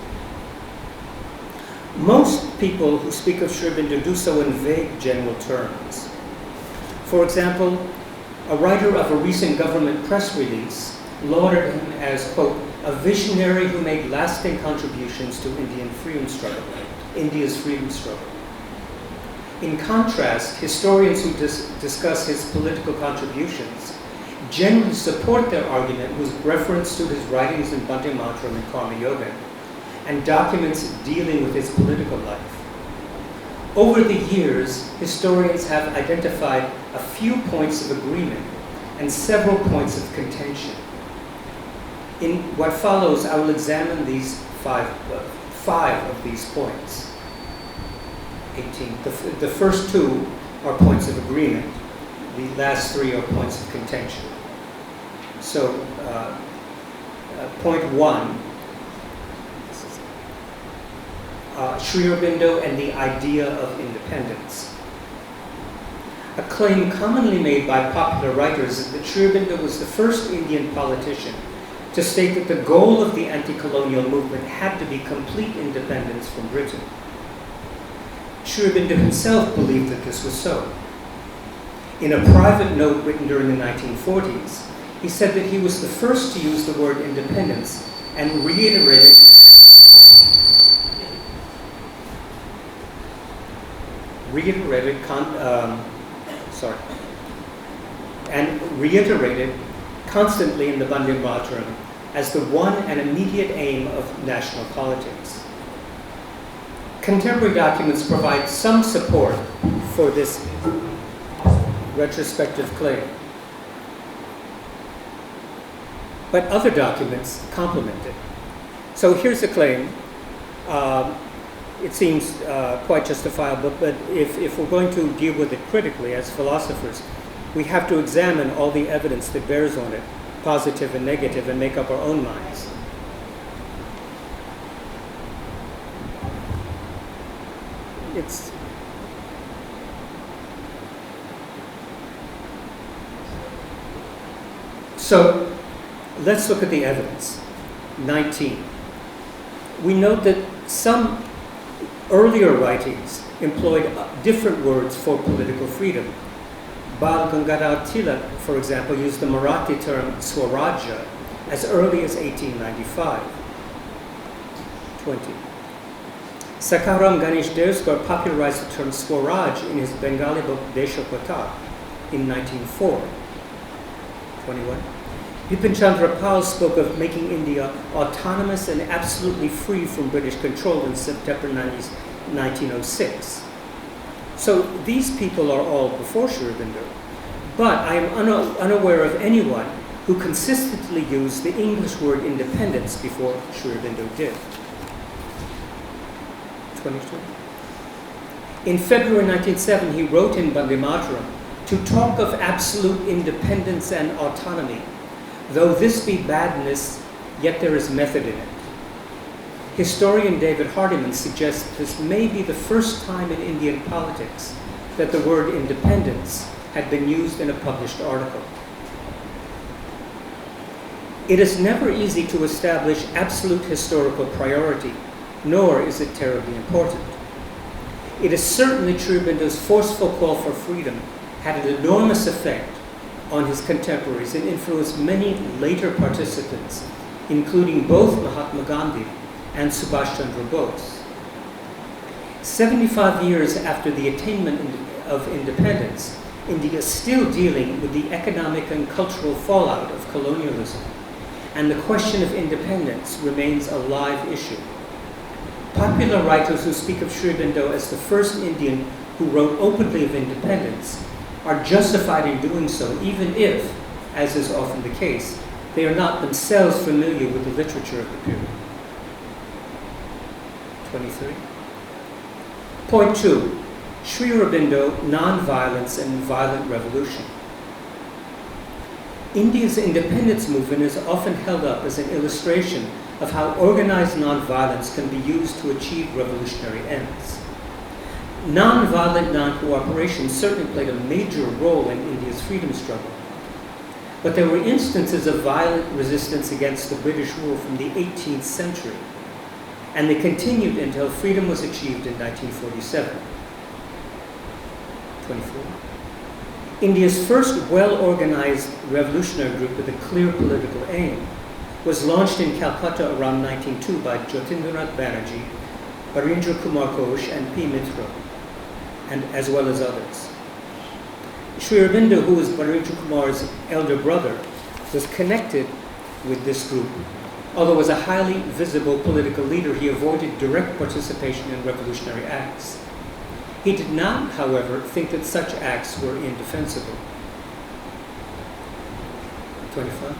Most people who speak of Sri Aurobindo do so in vague general terms. For example, a writer of a recent government press release lauded him as, quote, a visionary who made lasting contributions to India's freedom struggle. In contrast, historians who discuss his political contributions generally support their argument with reference to his writings in Bhante Mataram and Karma Yoga, and documents dealing with his political life. Over the years, historians have identified a few points of agreement and several points of contention. In what follows, I will examine these five of these points. 18. The first two are points of agreement. The last three are points of contention. So, point 1, Sri Aurobindo and the idea of independence. A claim commonly made by popular writers is that Sri Aurobindo was the first Indian politician to state that the goal of the anti-colonial movement had to be complete independence from Britain. Sri Aurobindo himself believed that this was so. In a private note written during the 1940s, he said that he was the first to use the word independence and reiterated constantly in the Bhante Mataram as the one and immediate aim of national politics. Contemporary documents provide some support for this retrospective claim, but other documents complement it. So here's a claim. it seems quite justifiable, but if we're going to deal with it critically as philosophers, we have to examine all the evidence that bears on it, positive and negative, and make up our own minds. So let's look at the evidence. 19. We note that some earlier writings employed different words for political freedom. Bal Gangadhar Tilak, for example, used the Marathi term Swarajya as early as 1895. 20. Sakaram Ganesh Devsgar popularized the term Swaraj in his Bengali book Deshakota in 1904. 21. Bipin Chandra Pal spoke of making India autonomous and absolutely free from British control in September 1906. So these people are all before Sri Aurobindo. But I am unaware of anyone who consistently used the English word independence before Sri Aurobindo did. 22. In February 1907, he wrote in Bande Mataram to talk of absolute independence and autonomy. Though this be badness, yet there is method in it. Historian David Hardiman suggests this may be the first time in Indian politics that the word independence had been used in a published article. It is never easy to establish absolute historical priority, nor is it terribly important. It is certainly Sri Aurobindo's forceful call for freedom had an enormous effect on his contemporaries and influenced many later participants, including both Mahatma Gandhi and Subhash Chandra Bose. 75 years after the attainment of independence, India is still dealing with the economic and cultural fallout of colonialism, and the question of independence remains a live issue. Popular writers who speak of Sri Aurobindo as the first Indian who wrote openly of independence are justified in doing so, even if, as is often the case, they are not themselves familiar with the literature of the period. 23. Point 2. Sri Aurobindo, Nonviolence and Violent Revolution. India's independence movement is often held up as an illustration of how organized nonviolence can be used to achieve revolutionary ends. Nonviolent non-cooperation certainly played a major role in India's freedom struggle. But there were instances of violent resistance against the British rule from the 18th century, and they continued until freedom was achieved in 1947. 24. India's first well-organized revolutionary group with a clear political aim was launched in Calcutta around 1902 by Jyotindranath Banerjee, Barindra Kumar Ghosh, and P. Mitra, and as well as others. Sri Aurobindo, who was Barindra Kumar's elder brother, was connected with this group. Although as a highly visible political leader, he avoided direct participation in revolutionary acts. He did not, however, think that such acts were indefensible. 25.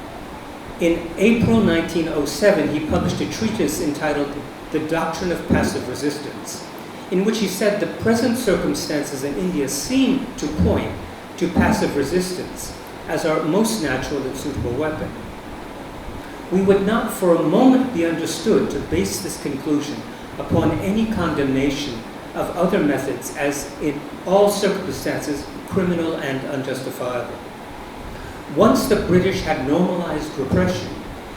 In April 1907, he published a treatise entitled The Doctrine of Passive Resistance, in which he said the present circumstances in India seem to point to passive resistance as our most natural and suitable weapon. We would not for a moment be understood to base this conclusion upon any condemnation of other methods as in all circumstances criminal and unjustifiable. Once the British had normalized repression,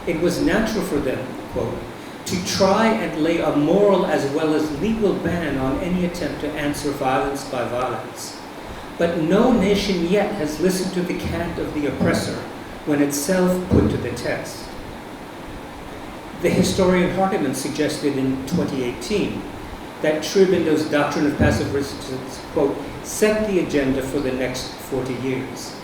it was natural for them, quote, to try and lay a moral as well as legal ban on any attempt to answer violence by violence. But no nation yet has listened to the cant of the oppressor when itself put to the test. The historian Hardiman suggested in 2018 that Sri Aurobindo's doctrine of passive resistance, quote, set the agenda for the next 40 years.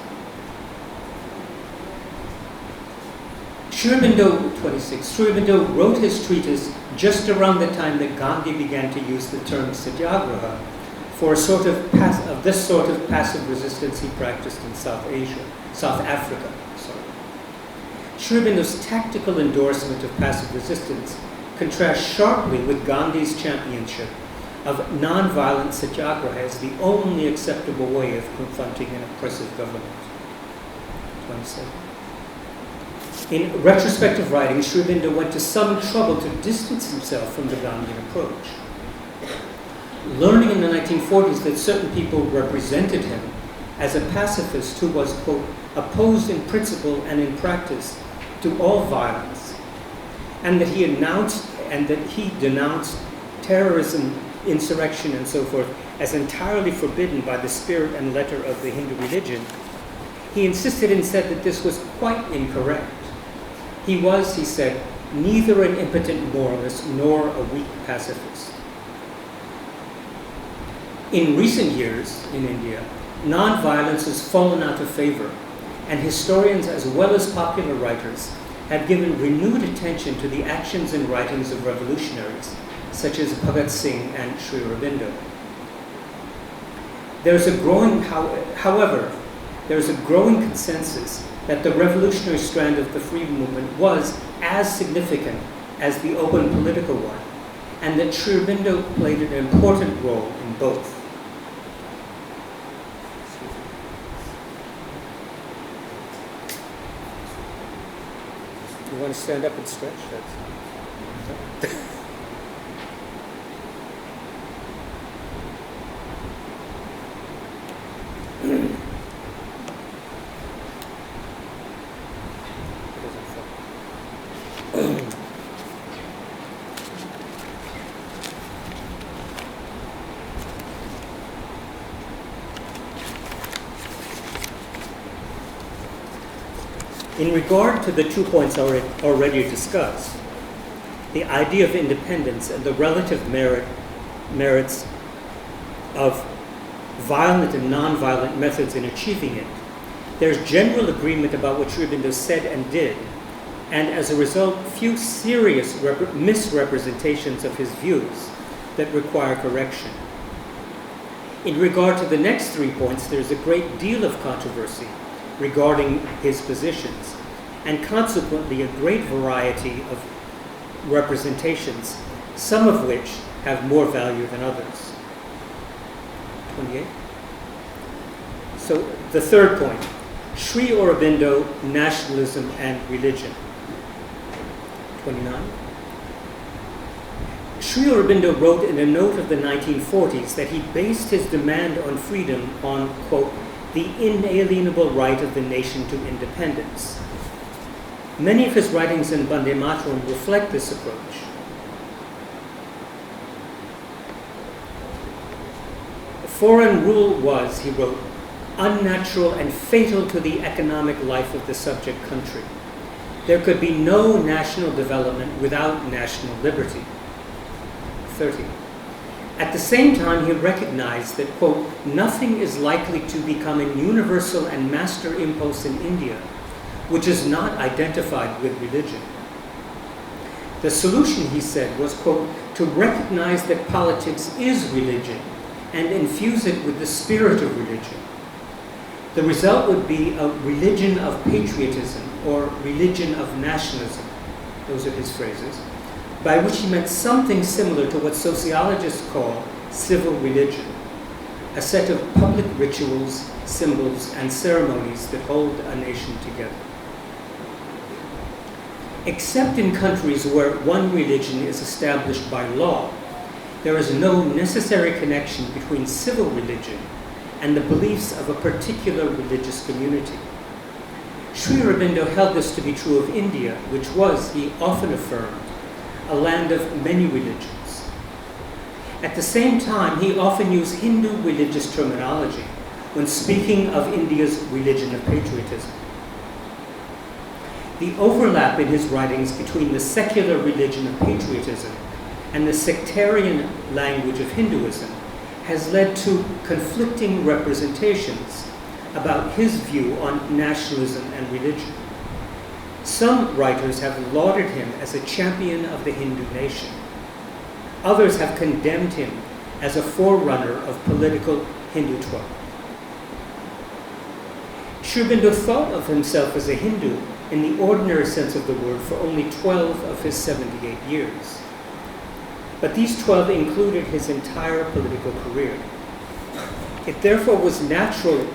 Sri Aurobindo, 26, Sri Aurobindo wrote his treatise just around the time that Gandhi began to use the term satyagraha for a sort of this sort of passive resistance he practiced in South Africa. Sri Aurobindo's tactical endorsement of passive resistance contrasts sharply with Gandhi's championship of non-violent satyagraha as the only acceptable way of confronting an oppressive government. 27. In retrospective writing, Sri Aurobindo went to some trouble to distance himself from the Gandhian approach. Learning in the 1940s that certain people represented him as a pacifist who was, quote, opposed in principle and in practice to all violence, and that he denounced terrorism, insurrection, and so forth as entirely forbidden by the spirit and letter of the Hindu religion, he insisted and said that this was quite incorrect. He was, he said, neither an impotent moralist nor a weak pacifist. In recent years in India, non-violence has fallen out of favor, and historians as well as popular writers have given renewed attention to the actions and writings of revolutionaries, such as Bhagat Singh and Sri Aurobindo. However, there's a growing consensus that the revolutionary strand of the freedom movement was as significant as the open political one, and that Sri Aurobindo played an important role in both. You want to stand up and stretch? In regard to the 2 points already discussed, the idea of independence and the relative merits of violent and non-violent methods in achieving it, there's general agreement about what Sri Aurobindo said and did, and as a result, few serious misrepresentations of his views that require correction. In regard to the next 3 points, there's a great deal of controversy regarding his positions, and consequently a great variety of representations, some of which have more value than others. 28. So the third point, Sri Aurobindo, nationalism and religion. 29. Sri Aurobindo wrote in a note of the 1940s that he based his demand on freedom on, quote, the inalienable right of the nation to independence. Many of his writings in Bande Mataram reflect this approach. Foreign rule was, he wrote, unnatural and fatal to the economic life of the subject country. There could be no national development without national liberty. 30. At the same time, he recognized that, quote, nothing is likely to become a universal and master impulse in India, which is not identified with religion. The solution, he said, was, quote, to recognize that politics is religion and infuse it with the spirit of religion. The result would be a religion of patriotism or religion of nationalism, those are his phrases, by which he meant something similar to what sociologists call civil religion, a set of public rituals, symbols, and ceremonies that hold a nation together. Except in countries where one religion is established by law, there is no necessary connection between civil religion and the beliefs of a particular religious community. Sri Aurobindo held this to be true of India, which was, he often affirmed, a land of many religions. At the same time, he often used Hindu religious terminology when speaking of India's religion of patriotism. The overlap in his writings between the secular religion of patriotism and the sectarian language of Hinduism has led to conflicting representations about his view on nationalism and religion. Some writers have lauded him as a champion of the Hindu nation. Others have condemned him as a forerunner of political Hindutva. Sri Aurobindo thought of himself as a Hindu in the ordinary sense of the word for only 12 of his 78 years. but these 12 included his entire political career. It therefore was natural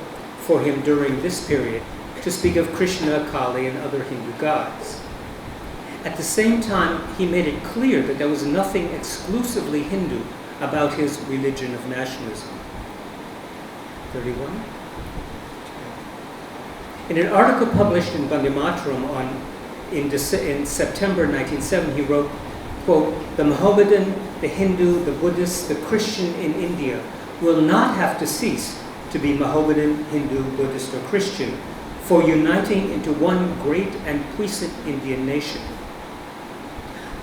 for him during this period to speak of Krishna, Kali, and other Hindu gods. At the same time, he made it clear that there was nothing exclusively Hindu about his religion of nationalism. 31. In an article published in Vandemataram in September 1907, he wrote, quote, "The Mohammedan, the Hindu, the Buddhist, the Christian in India will not have to cease to be Mohammedan, Hindu, Buddhist, or Christian for uniting into one great and puissant Indian nation."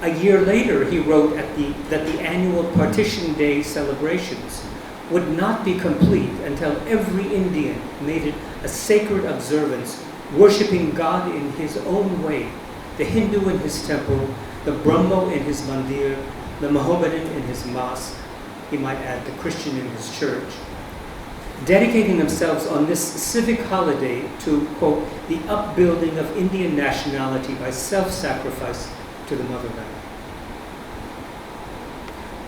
A year later, he wrote that the annual Partition Day celebrations would not be complete until every Indian made it a sacred observance, worshipping God in his own way, the Hindu in his temple, the Brahmo in his mandir, the Mohammedan in his mosque, he might add the Christian in his church, dedicating themselves on this civic holiday to, quote, "the upbuilding of Indian nationality by self-sacrifice to the motherland."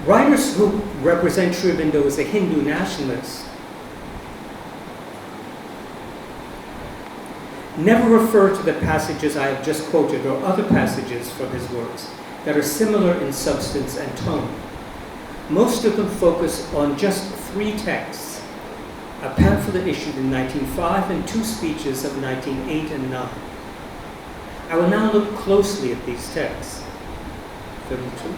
Writers who represent Sri Aurobindo as a Hindu nationalist never refer to the passages I have just quoted or other passages from his works that are similar in substance and tone. Most of them focus on just 3 texts, a pamphlet issued in 1905 and 2 speeches of 1908 and 9. I will now look closely at these texts. 32.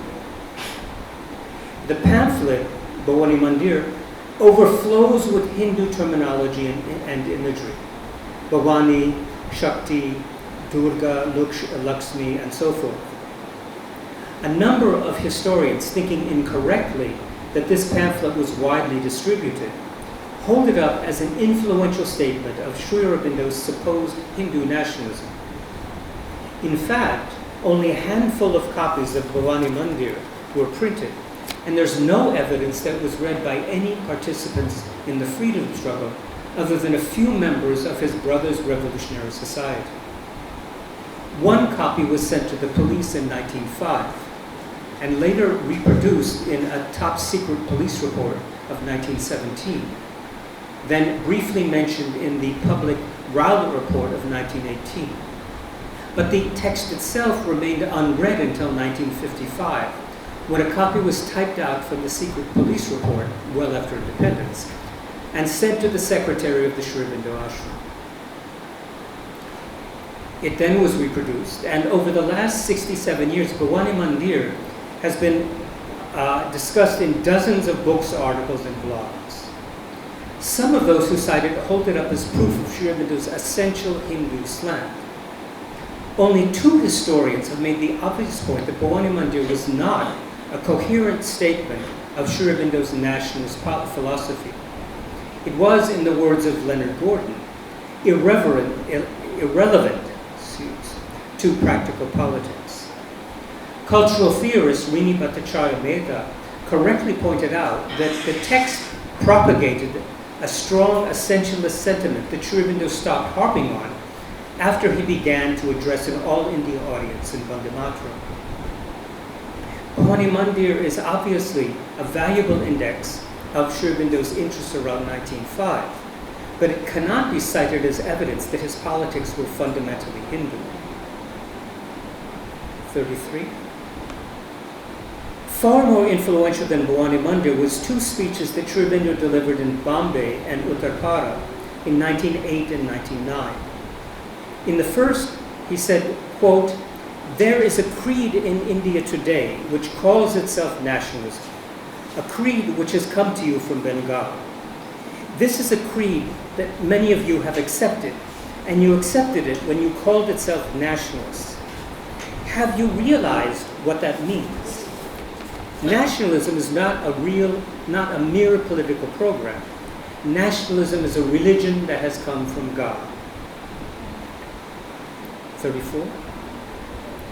The pamphlet, Bhavani Mandir, overflows with Hindu terminology and imagery. Bhavani, Shakti, Durga, Lakshmi, and so forth. A number of historians, thinking incorrectly that this pamphlet was widely distributed, hold it up as an influential statement of Sri Aurobindo's supposed Hindu nationalism. In fact, only a handful of copies of Bhavani Mandir were printed, and there's no evidence that it was read by any participants in the freedom struggle other than a few members of his brother's revolutionary society. One copy was sent to the police in 1905 and later reproduced in a top-secret police report of 1917, then briefly mentioned in the public Rowlett report of 1918. But the text itself remained unread until 1955, when a copy was typed out from the secret police report well after independence and sent to the secretary of the Sri Aurobindo Ashram. It then was reproduced, and over the last 67 years, Bhavani Mandir has been discussed in dozens of books, articles, and blogs. Some of those who cite it hold it up as proof of Sri Aurobindo's essential Hindu slant. Only 2 historians have made the obvious point that Bhavani Mandir was not a coherent statement of Sri Aurobindo's nationalist philosophy. It was, in the words of Leonard Gordon, irrelevant to practical politics. Cultural theorist Rini Bhattacharya Mehta correctly pointed out that the text propagated a strong essentialist sentiment that Sri Aurobindo stopped harping on after he began to address an all-India audience in Vandemataram. Bhavani Mandir is obviously a valuable index of Sri Aurobindo's interests around 1905, but it cannot be cited as evidence that his politics were fundamentally Hindu. 33. Far more influential than Bhavani Mandir was 2 speeches that Sri Aurobindo delivered in Bombay and Uttarpara in 1908 and 1909. In the first, he said, quote, "There is a creed in India today which calls itself nationalism, a creed which has come to you from Bengal. This is a creed that many of you have accepted, and you accepted it when you called itself nationalist. Have you realized what that means? Nationalism is not a mere political program. Nationalism is a religion that has come from God." 34.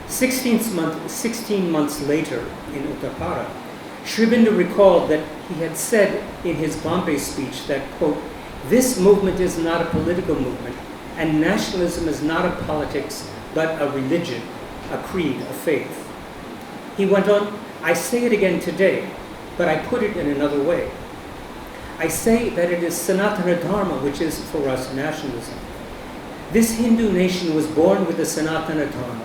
16 months later in Uttarpara, Sri Aurobindo recalled that he had said in his Bombay speech that, quote, "This movement is not a political movement, and nationalism is not a politics, but a religion, a creed, a faith." He went on, I say it again today, but I put it in another way. I say that it is Sanatana Dharma which is for us nationalism. This Hindu nation was born with the Sanatana Dharma.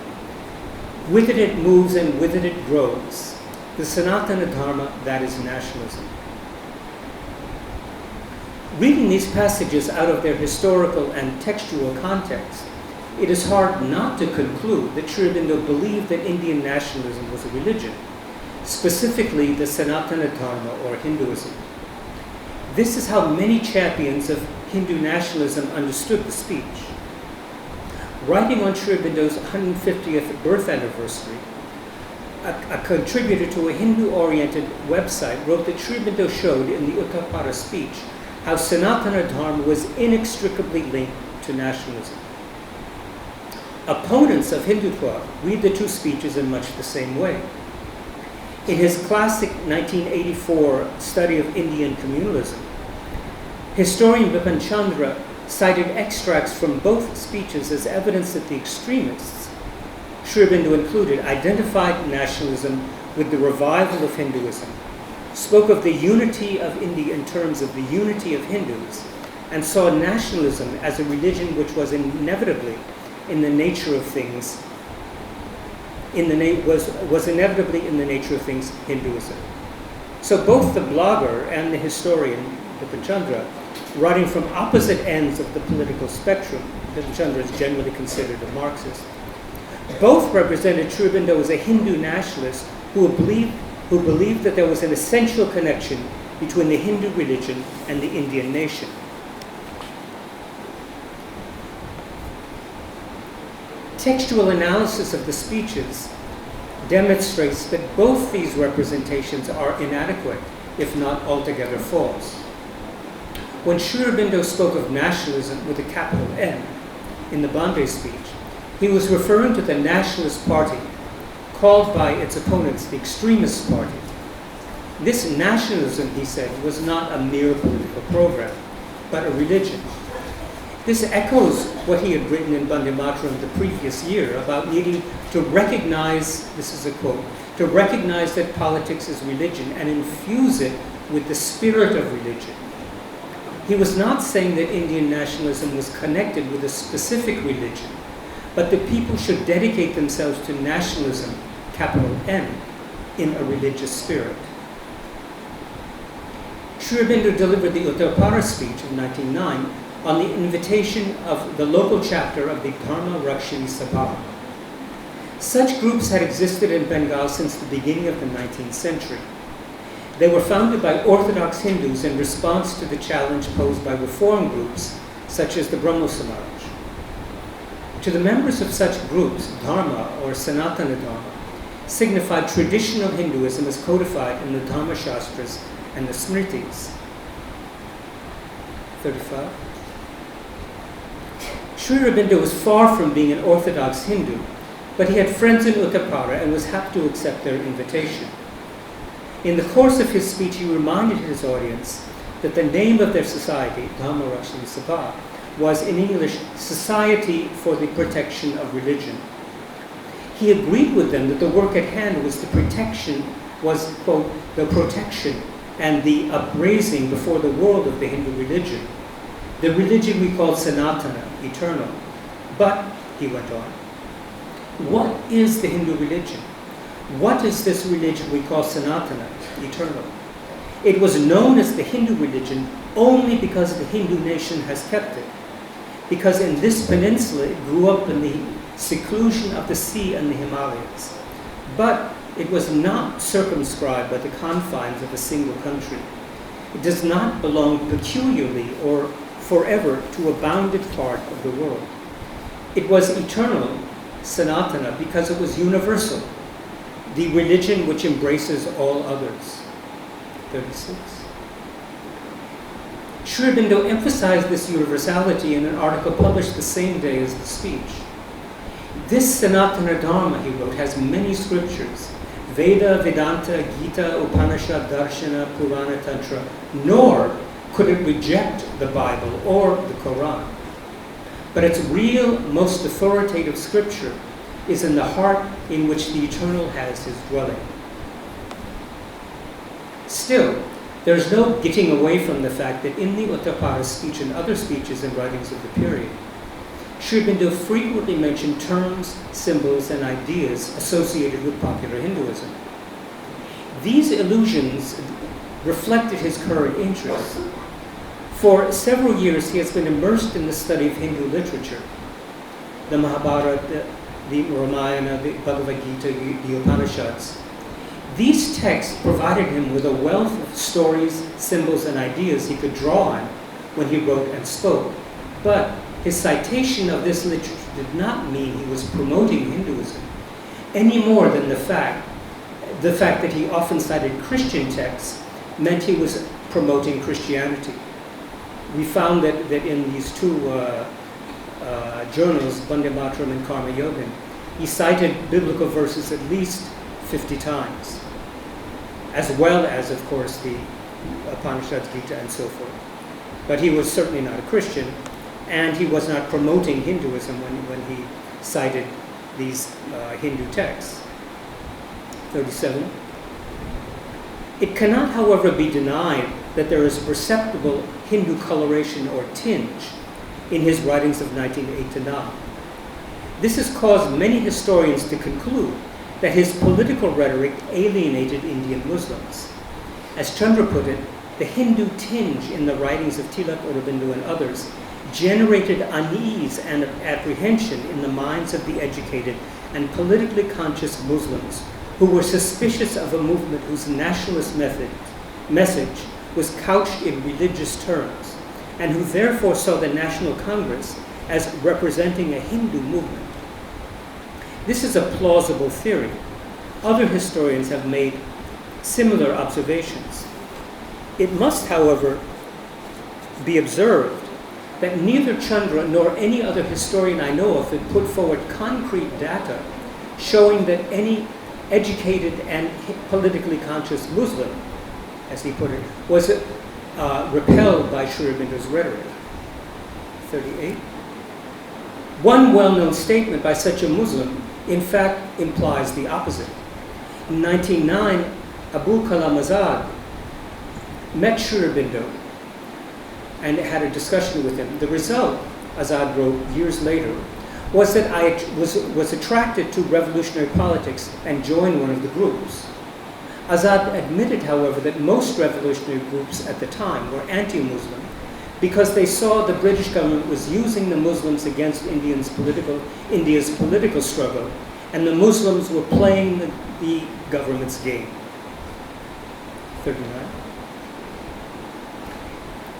With it moves and with it grows. The Sanatana Dharma, that is nationalism. Reading these passages out of their historical and textual context, it is hard not to conclude that Sri Aurobindo believed that Indian nationalism was a religion, specifically the Sanatana Dharma or Hinduism. This is how many champions of Hindu nationalism understood the speech. Writing on Sri Aurobindo's 150th birth anniversary, a contributor to a Hindu-oriented website wrote that Sri Aurobindo showed in the Uttapara speech how Sanatana Dharma was inextricably linked to nationalism. Opponents of Hindutva read the two speeches in much the same way. In his classic 1984 study of Indian communalism, historian Bipin Chandra cited extracts from both speeches as evidence that the extremists, Sri Aurobindo included, identified nationalism with the revival of Hinduism, spoke of the unity of India in terms of the unity of Hindus, and saw nationalism as a religion which was inevitably in the nature of things, was inevitably in the nature of things Hinduism. So both the blogger and the historian, Bipin Chandra, writing from opposite ends of the political spectrum, Bipin Chandra is generally considered a Marxist, both represented Sri Aurobindo as a Hindu nationalist who believed that there was an essential connection between the Hindu religion and the Indian nation. Textual analysis of the speeches demonstrates that both these representations are inadequate, if not altogether false. When Sri Aurobindo spoke of nationalism with a capital N in the Bombay speech, he was referring to the Nationalist Party, called by its opponents the Extremist Party. This nationalism, he said, was not a mere political program, but a religion. This echoes what he had written in Bande Mataram the previous year about needing to recognize, this is a quote, to recognize that politics is religion and infuse it with the spirit of religion. He was not saying that Indian nationalism was connected with a specific religion, but that people should dedicate themselves to nationalism, capital N, in a religious spirit. Sri Aurobindo delivered the Uttapara speech of 1909 on the invitation of the local chapter of the Dharma Rakshini Sabha. Such groups had existed in Bengal since the beginning of the 19th century. They were founded by Orthodox Hindus in response to the challenge posed by reform groups such as the Brahmo Samaj. To the members of such groups, Dharma or Sanatana Dharma signified traditional Hinduism as codified in the Dharma Shastras and the Smritis. 35. Sri Aurobindo was far from being an Orthodox Hindu, but he had friends in Uttapara and was happy to accept their invitation. In the course of his speech, he reminded his audience that the name of their society, Dharma Rakshini Sabha, was in English, Society for the Protection of Religion. He agreed with them that the work at hand was quote, the protection and the upraising before the world of the Hindu religion, the religion we call Sanatana, eternal. But, he went on, what is the Hindu religion? What is this religion we call Sanatana, eternal? It was known as the Hindu religion only because the Hindu nation has kept it. Because in this peninsula it grew up in the seclusion of the sea and the Himalayas. But it was not circumscribed by the confines of a single country. It does not belong peculiarly or forever to a bounded part of the world. It was eternal, Sanatana, because it was universal, the religion which embraces all others. 36. Sri Aurobindo emphasized this universality in an article published the same day as the speech. This Sanatana Dharma, he wrote, has many scriptures, Veda, Vedanta, Gita, Upanishad, Darshana, Purana, Tantra, nor could it reject the Bible or the Quran. But its real, most authoritative scripture is in the heart in which the Eternal has his dwelling. Still, there's no getting away from the fact that in the Uttapara speech and other speeches and writings of the period, Sri Aurobindo frequently mentioned terms, symbols, and ideas associated with popular Hinduism. These allusions reflected his current interest. For several years, he has been immersed in the study of Hindu literature, the Mahabharata, the Ramayana, the Bhagavad Gita, the Upanishads. These texts provided him with a wealth of stories, symbols, and ideas he could draw on when he wrote and spoke. But his citation of this literature did not mean he was promoting Hinduism, any more than the fact that he often cited Christian texts meant he was promoting Christianity. We found that in these two journals, Bande Mataram and Karma Yogan, he cited biblical verses at least 50 times, as well as, of course, the Upanishads, Gita, and so forth. But he was certainly not a Christian, and he was not promoting Hinduism when he cited these Hindu texts. 37. It cannot, however, be denied that there is perceptible Hindu coloration or tinge in his writings of 1908 to 9. This has caused many historians to conclude that his political rhetoric alienated Indian Muslims. As Chandra put it, the Hindu tinge in the writings of Tilak, Aurobindo, and others generated unease and apprehension in the minds of the educated and politically conscious Muslims who were suspicious of a movement whose nationalist message was couched in religious terms, and who therefore saw the National Congress as representing a Hindu movement. This is a plausible theory. Other historians have made similar observations. It must, however, be observed that neither Chandra nor any other historian I know of had put forward concrete data showing that any educated and politically conscious Muslim, as he put it, was repelled by Sri Aurobindo's rhetoric. 38. One well-known statement by such a Muslim, in fact, implies the opposite. In 1909, Abul Kalam Azad met Sri Aurobindo and had a discussion with him. The result, Azad wrote years later, was that I was attracted to revolutionary politics and joined one of the groups. Azad admitted, however, that most revolutionary groups at the time were anti-Muslim because they saw the British government was using the Muslims against India's political struggle, and the Muslims were playing the government's game. 39.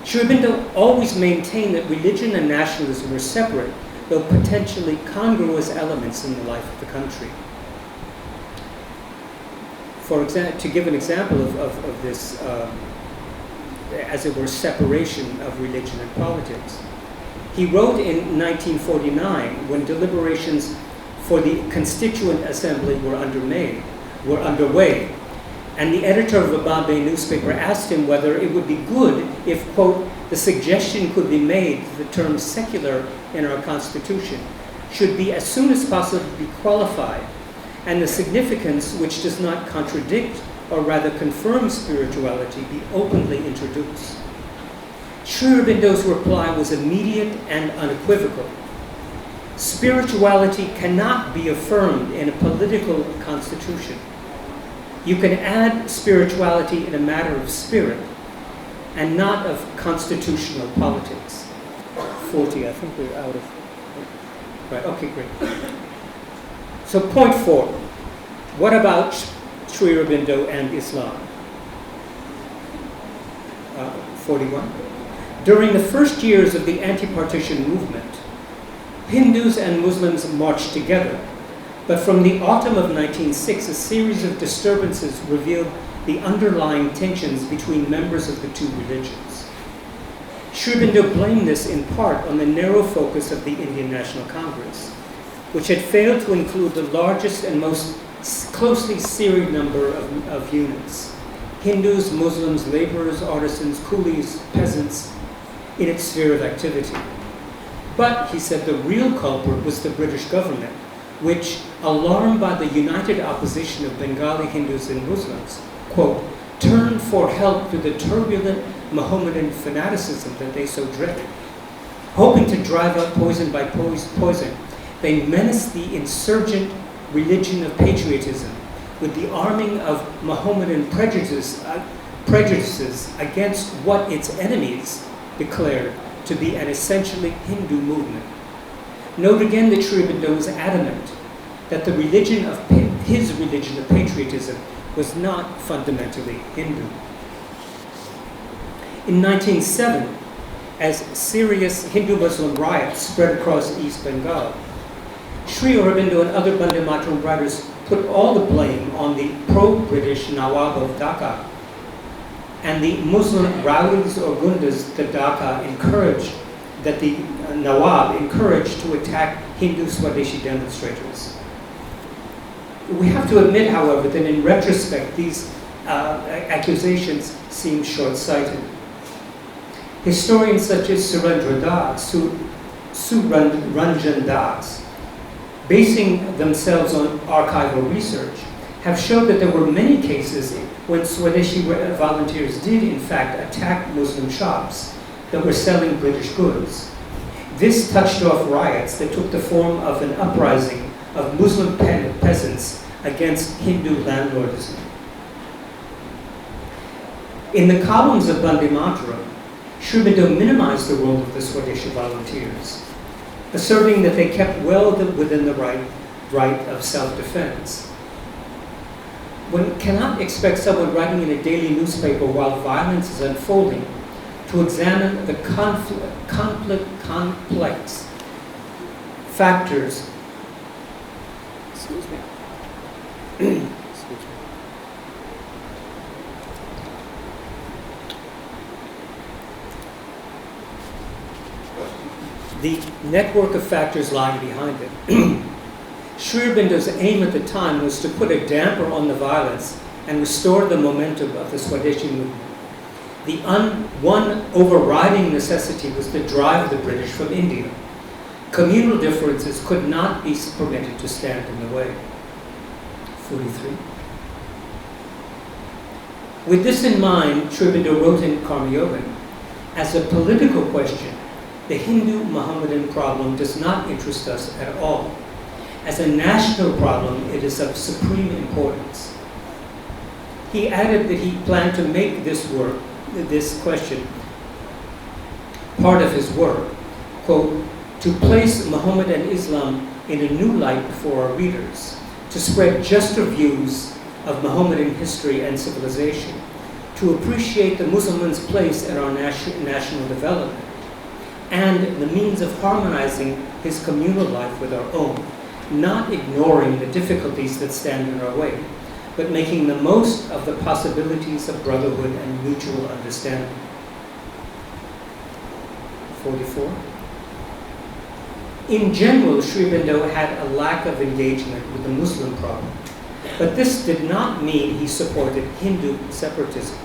Sri Aurobindo always maintained that religion and nationalism were separate, though potentially congruous elements in the life of the country. For example, to give an example of this, as it were, separation of religion and politics, he wrote in 1949, when deliberations for the Constituent Assembly were underway, and the editor of a Bombay newspaper asked him whether it would be good if, quote, the suggestion could be made that the term secular in our Constitution should be as soon as possible be qualified, and the significance which does not contradict or rather confirm spirituality be openly introduced. Sri Aurobindo's reply was immediate and unequivocal. Spirituality cannot be affirmed in a political constitution. You can add spirituality in a matter of spirit and not of constitutional politics. 40, I think we're out of... Right, okay, great. So point 4, what about Sri Aurobindo and Islam? 41. During the first years of the anti-partition movement, Hindus and Muslims marched together, but from the autumn of 1906, a series of disturbances revealed the underlying tensions between members of the two religions. Sri Aurobindo blamed this in part on the narrow focus of the Indian National Congress, which had failed to include the largest and most closely serried number of units: Hindus, Muslims, laborers, artisans, coolies, peasants, in its sphere of activity. But, he said, the real culprit was the British government, which, alarmed by the united opposition of Bengali Hindus and Muslims, quote, turned for help to the turbulent Mohammedan fanaticism that they so dreaded. Hoping to drive out poison by poison, they menaced the insurgent religion of patriotism with the arming of Mohammedan prejudices against what its enemies declared to be an essentially Hindu movement. Note again that Sri Aurobindo was adamant that the religion of his religion of patriotism was not fundamentally Hindu. In 1907, as serious Hindu-Muslim riots spread across East Bengal, Sri Aurobindo and other Bande Mataram writers put all the blame on the pro-British Nawab of Dhaka and the Muslim rallies or gundas that the Nawab encouraged to attack Hindu Swadeshi demonstrators. We have to admit, however, that in retrospect, these accusations seem short-sighted. Historians such as Suranjan Das, basing themselves on archival research, have shown that there were many cases when Swadeshi volunteers did in fact attack Muslim shops that were selling British goods. This touched off riots that took the form of an uprising of Muslim peasants against Hindu landlordism. In the columns of Bande Mataram, Sri Aurobindo minimized the role of the Swadeshi volunteers, asserting that they kept well within the right of self-defense. One cannot expect someone writing in a daily newspaper while violence is unfolding to examine the complex factors. Excuse me. The network of factors lying behind it. Sri Aurobindo's aim at the time was to put a damper on the violence and restore the momentum of the Swadeshi movement. The one overriding necessity was to drive the British from India. Communal differences could not be permitted to stand in the way. 43. With this in mind, Sri Aurobindo wrote in Karmayogan, as a political question, the Hindu-Mohammedan problem does not interest us at all. As a national problem, it is of supreme importance. He added that he planned to make this question, part of his work, quote, to place Muhammad and Islam in a new light before our readers, to spread juster views of Mohammedan history and civilization, to appreciate the Muslim's place in our national development, and the means of harmonizing his communal life with our own, not ignoring the difficulties that stand in our way, but making the most of the possibilities of brotherhood and mutual understanding. 44. In general, Sri Aurobindo had a lack of engagement with the Muslim problem, but this did not mean he supported Hindu separatism.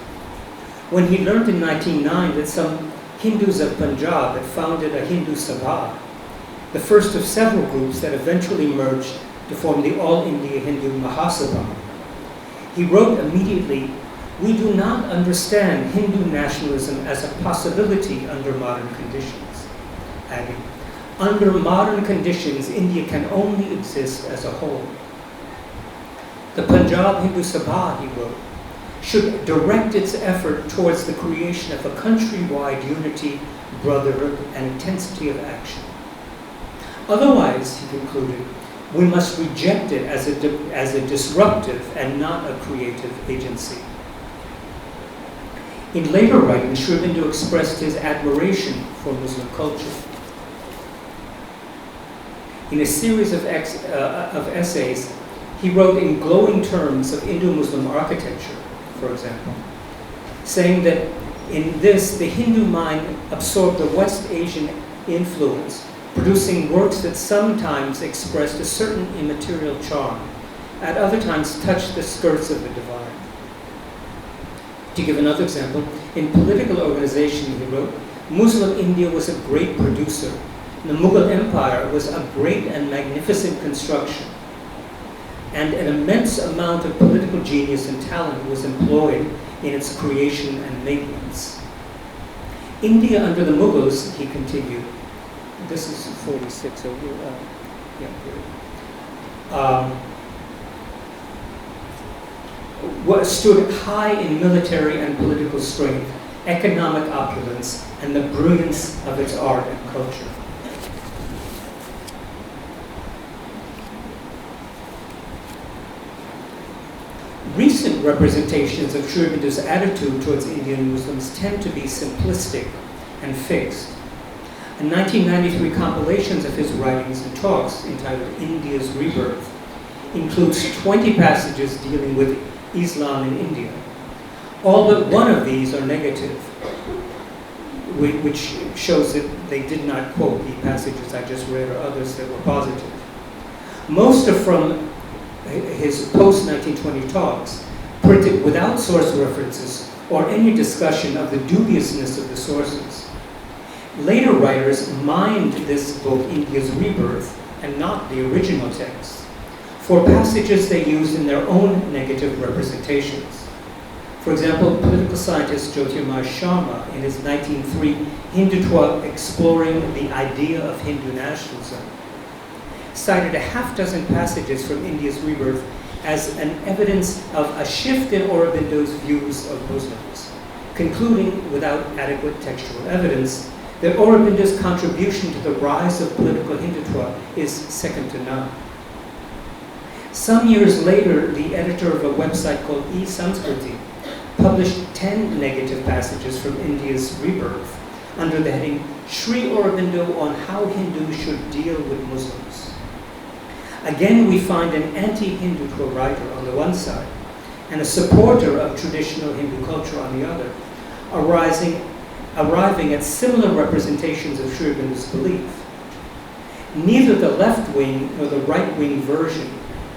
When he learned in 1909 that some Hindus of Punjab had founded a Hindu Sabha, the first of several groups that eventually merged to form the All India Hindu Mahasabha, he wrote immediately, "We do not understand Hindu nationalism as a possibility under modern conditions," adding, "Under modern conditions, India can only exist as a whole." The Punjab Hindu Sabha, he wrote, should direct its effort towards the creation of a countrywide unity, brotherhood, and intensity of action. Otherwise, he concluded, we must reject it as a disruptive and not a creative agency. In later writing, Sri Aurobindo expressed his admiration for Muslim culture. In a series of essays, he wrote in glowing terms of Indo-Muslim architecture, for example, saying that in this, the Hindu mind absorbed the West Asian influence, producing works that sometimes expressed a certain immaterial charm, at other times touched the skirts of the divine. To give another example, in political organization, he wrote, Muslim India was a great producer. The Mughal Empire was a great and magnificent construction, and an immense amount of political genius and talent was employed in its creation and maintenance. India under the Mughals, he continued, this is 46, so stood high in military and political strength, economic opulence, and the brilliance of its art and culture. Recent representations of Sri Aurobindo's attitude towards Indian Muslims tend to be simplistic and fixed. A 1993 compilations of his writings and talks entitled India's Rebirth includes 20 passages dealing with Islam in India. All but one of these are negative, which shows that they did not quote the passages I just read or others that were positive. Most are from his post-1920 talks, printed without source references or any discussion of the dubiousness of the sources. Later writers mined this book, India's Rebirth, and not the original text, for passages they used in their own negative representations. For example, political scientist Jyotirmoy Sharma, in his 1903 Hindutva Exploring the Idea of Hindu Nationalism, cited a half dozen passages from India's Rebirth as an evidence of a shift in Aurobindo's views of Muslims, concluding without adequate textual evidence that Aurobindo's contribution to the rise of political Hindutva is second to none. Some years later, the editor of a website called e-Sanskriti published 10 negative passages from India's Rebirth under the heading Sri Aurobindo on how Hindus should deal with Muslims. Again, we find an anti-Hindutva writer on the one side and a supporter of traditional Hindu culture on the other, arriving at similar representations of Sri Aurobindo's belief. Neither the left wing nor the right wing version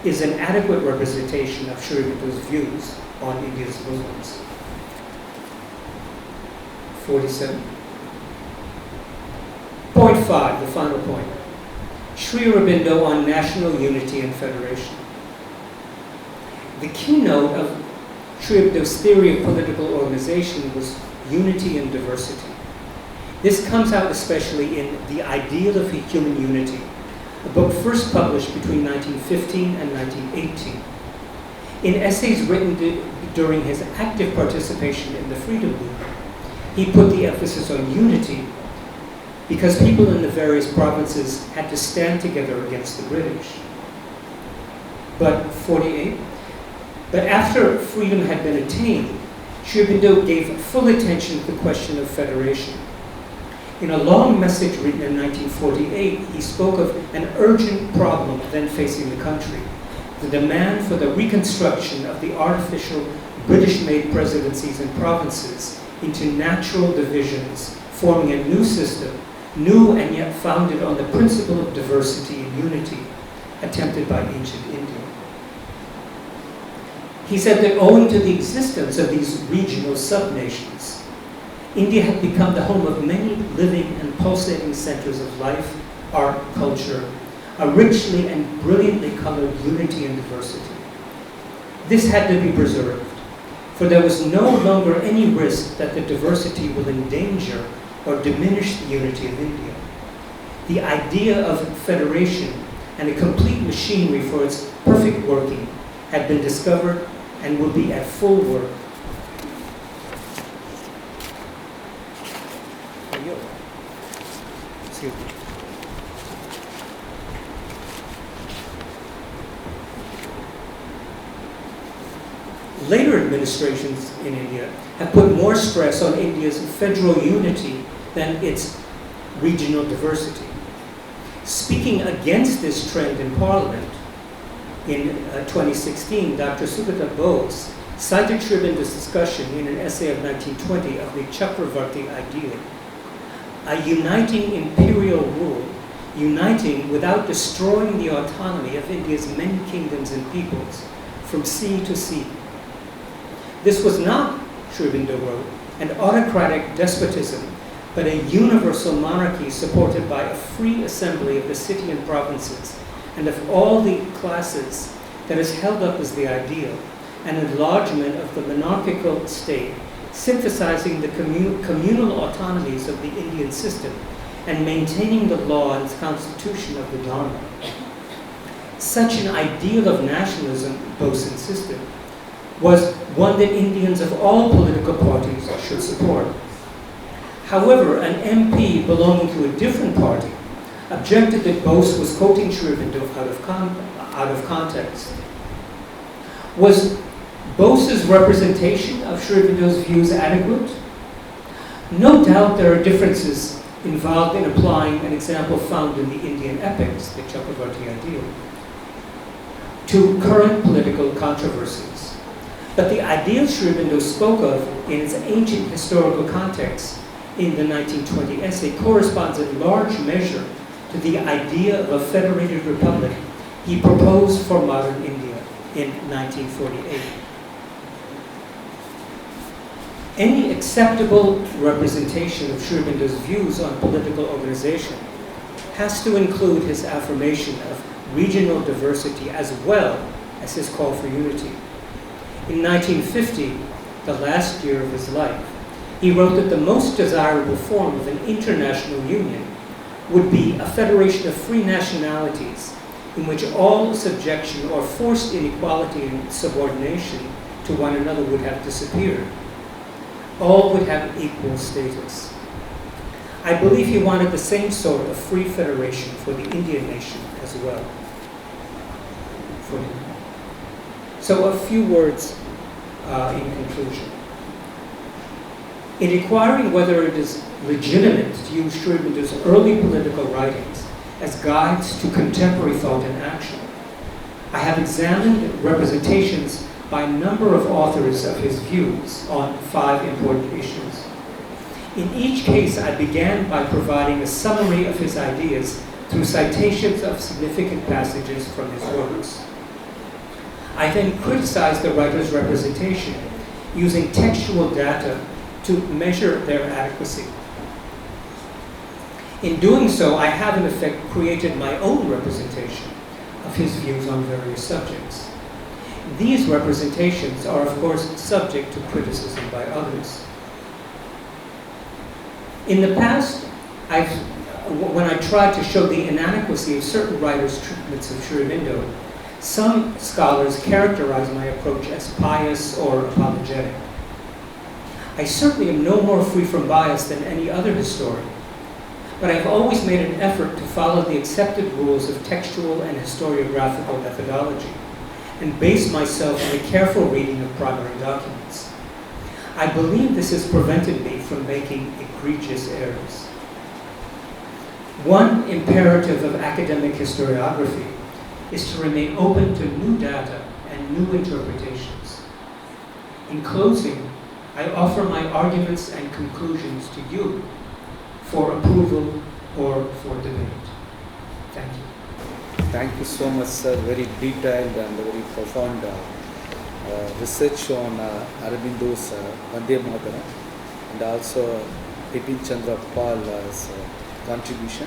is an adequate representation of Sri Aurobindo's views on India's Muslims. 47. Point 5, the final point. Sri Aurobindo on national unity and federation. The keynote of Sri Aurobindo's theory of political organization was unity and diversity. This comes out especially in The Ideal of Human Unity, a book first published between 1915 and 1918. In essays written during his active participation in the freedom movement, he put the emphasis on unity because people in the various provinces had to stand together against the British. But 48, but after freedom had been attained, Sri Aurobindo gave full attention to the question of federation. In a long message written in 1948, he spoke of an urgent problem then facing the country, the demand for the reconstruction of the artificial British-made presidencies and provinces into natural divisions, forming a new system, new and yet founded on the principle of diversity and unity, attempted by ancient India. He said that owing to the existence of these regional subnations, India had become the home of many living and pulsating centers of life, art, culture, a richly and brilliantly colored unity and diversity. This had to be preserved, for there was no longer any risk that the diversity will endanger or diminish the unity of India. The idea of federation and a complete machinery for its perfect working had been discovered and will be at full work. Excuse me. Later administrations in India have put more stress on India's federal unity than its regional diversity. Speaking against this trend in Parliament, in 2016, Dr. Subhata Bose cited Sri Aurobindo's discussion in an essay of 1920 of the Chakravarti ideal, a uniting imperial rule, uniting without destroying the autonomy of India's many kingdoms and peoples from sea to sea. This was not, Sri Aurobindo wrote, an autocratic despotism, but a universal monarchy supported by a free assembly of the city and provinces and of all the classes that is held up as the ideal, an enlargement of the monarchical state, synthesizing the communal autonomies of the Indian system and maintaining the law and constitution of the Dharma. Such an ideal of nationalism, Bose insisted, was one that Indians of all political parties should support. However, an MP belonging to a different party objected that Bose was quoting Sri Aurobindo out of context. Was Bose's representation of Sri Aurobindo's views adequate? No doubt there are differences involved in applying an example found in the Indian epics, the Chakravarti ideal, to current political controversies. But the ideal Sri Aurobindo spoke of in its ancient historical context in the 1920 essay corresponds in large measure to the idea of a federated republic he proposed for modern India in 1948. Any acceptable representation of Sri Aurobindo's views on political organization has to include his affirmation of regional diversity as well as his call for unity. In 1950, the last year of his life, he wrote that the most desirable form of an international union would be a federation of free nationalities in which all subjection or forced inequality and subordination to one another would have disappeared. All would have equal status. I believe he wanted the same sort of free federation for the Indian nation as well. So a few words in conclusion. In inquiring whether it is legitimate to use Sri Aurobindo's early political writings as guides to contemporary thought and action, I have examined representations by a number of authors of his views on 5 important issues. In each case, I began by providing a summary of his ideas through citations of significant passages from his works. I then criticized the writer's representation using textual data to measure their adequacy. In doing so, I have in effect created my own representation of his views on various subjects. These representations are, of course, subject to criticism by others. In the past, when I tried to show the inadequacy of certain writers' treatments of Sri Aurobindo, some scholars characterize my approach as pious or apologetic. I certainly am no more free from bias than any other historian, but I've always made an effort to follow the accepted rules of textual and historiographical methodology and base myself on a careful reading of primary documents. I believe this has prevented me from making egregious errors. One imperative of academic historiography is to remain open to new data and new interpretations. In closing, I offer my arguments and conclusions to you for approval or for debate. Thank you. Thank you so much, sir. Very detailed and very profound research on Aurobindo's Vande Mataram and also Bipin Chandra Pal's contribution.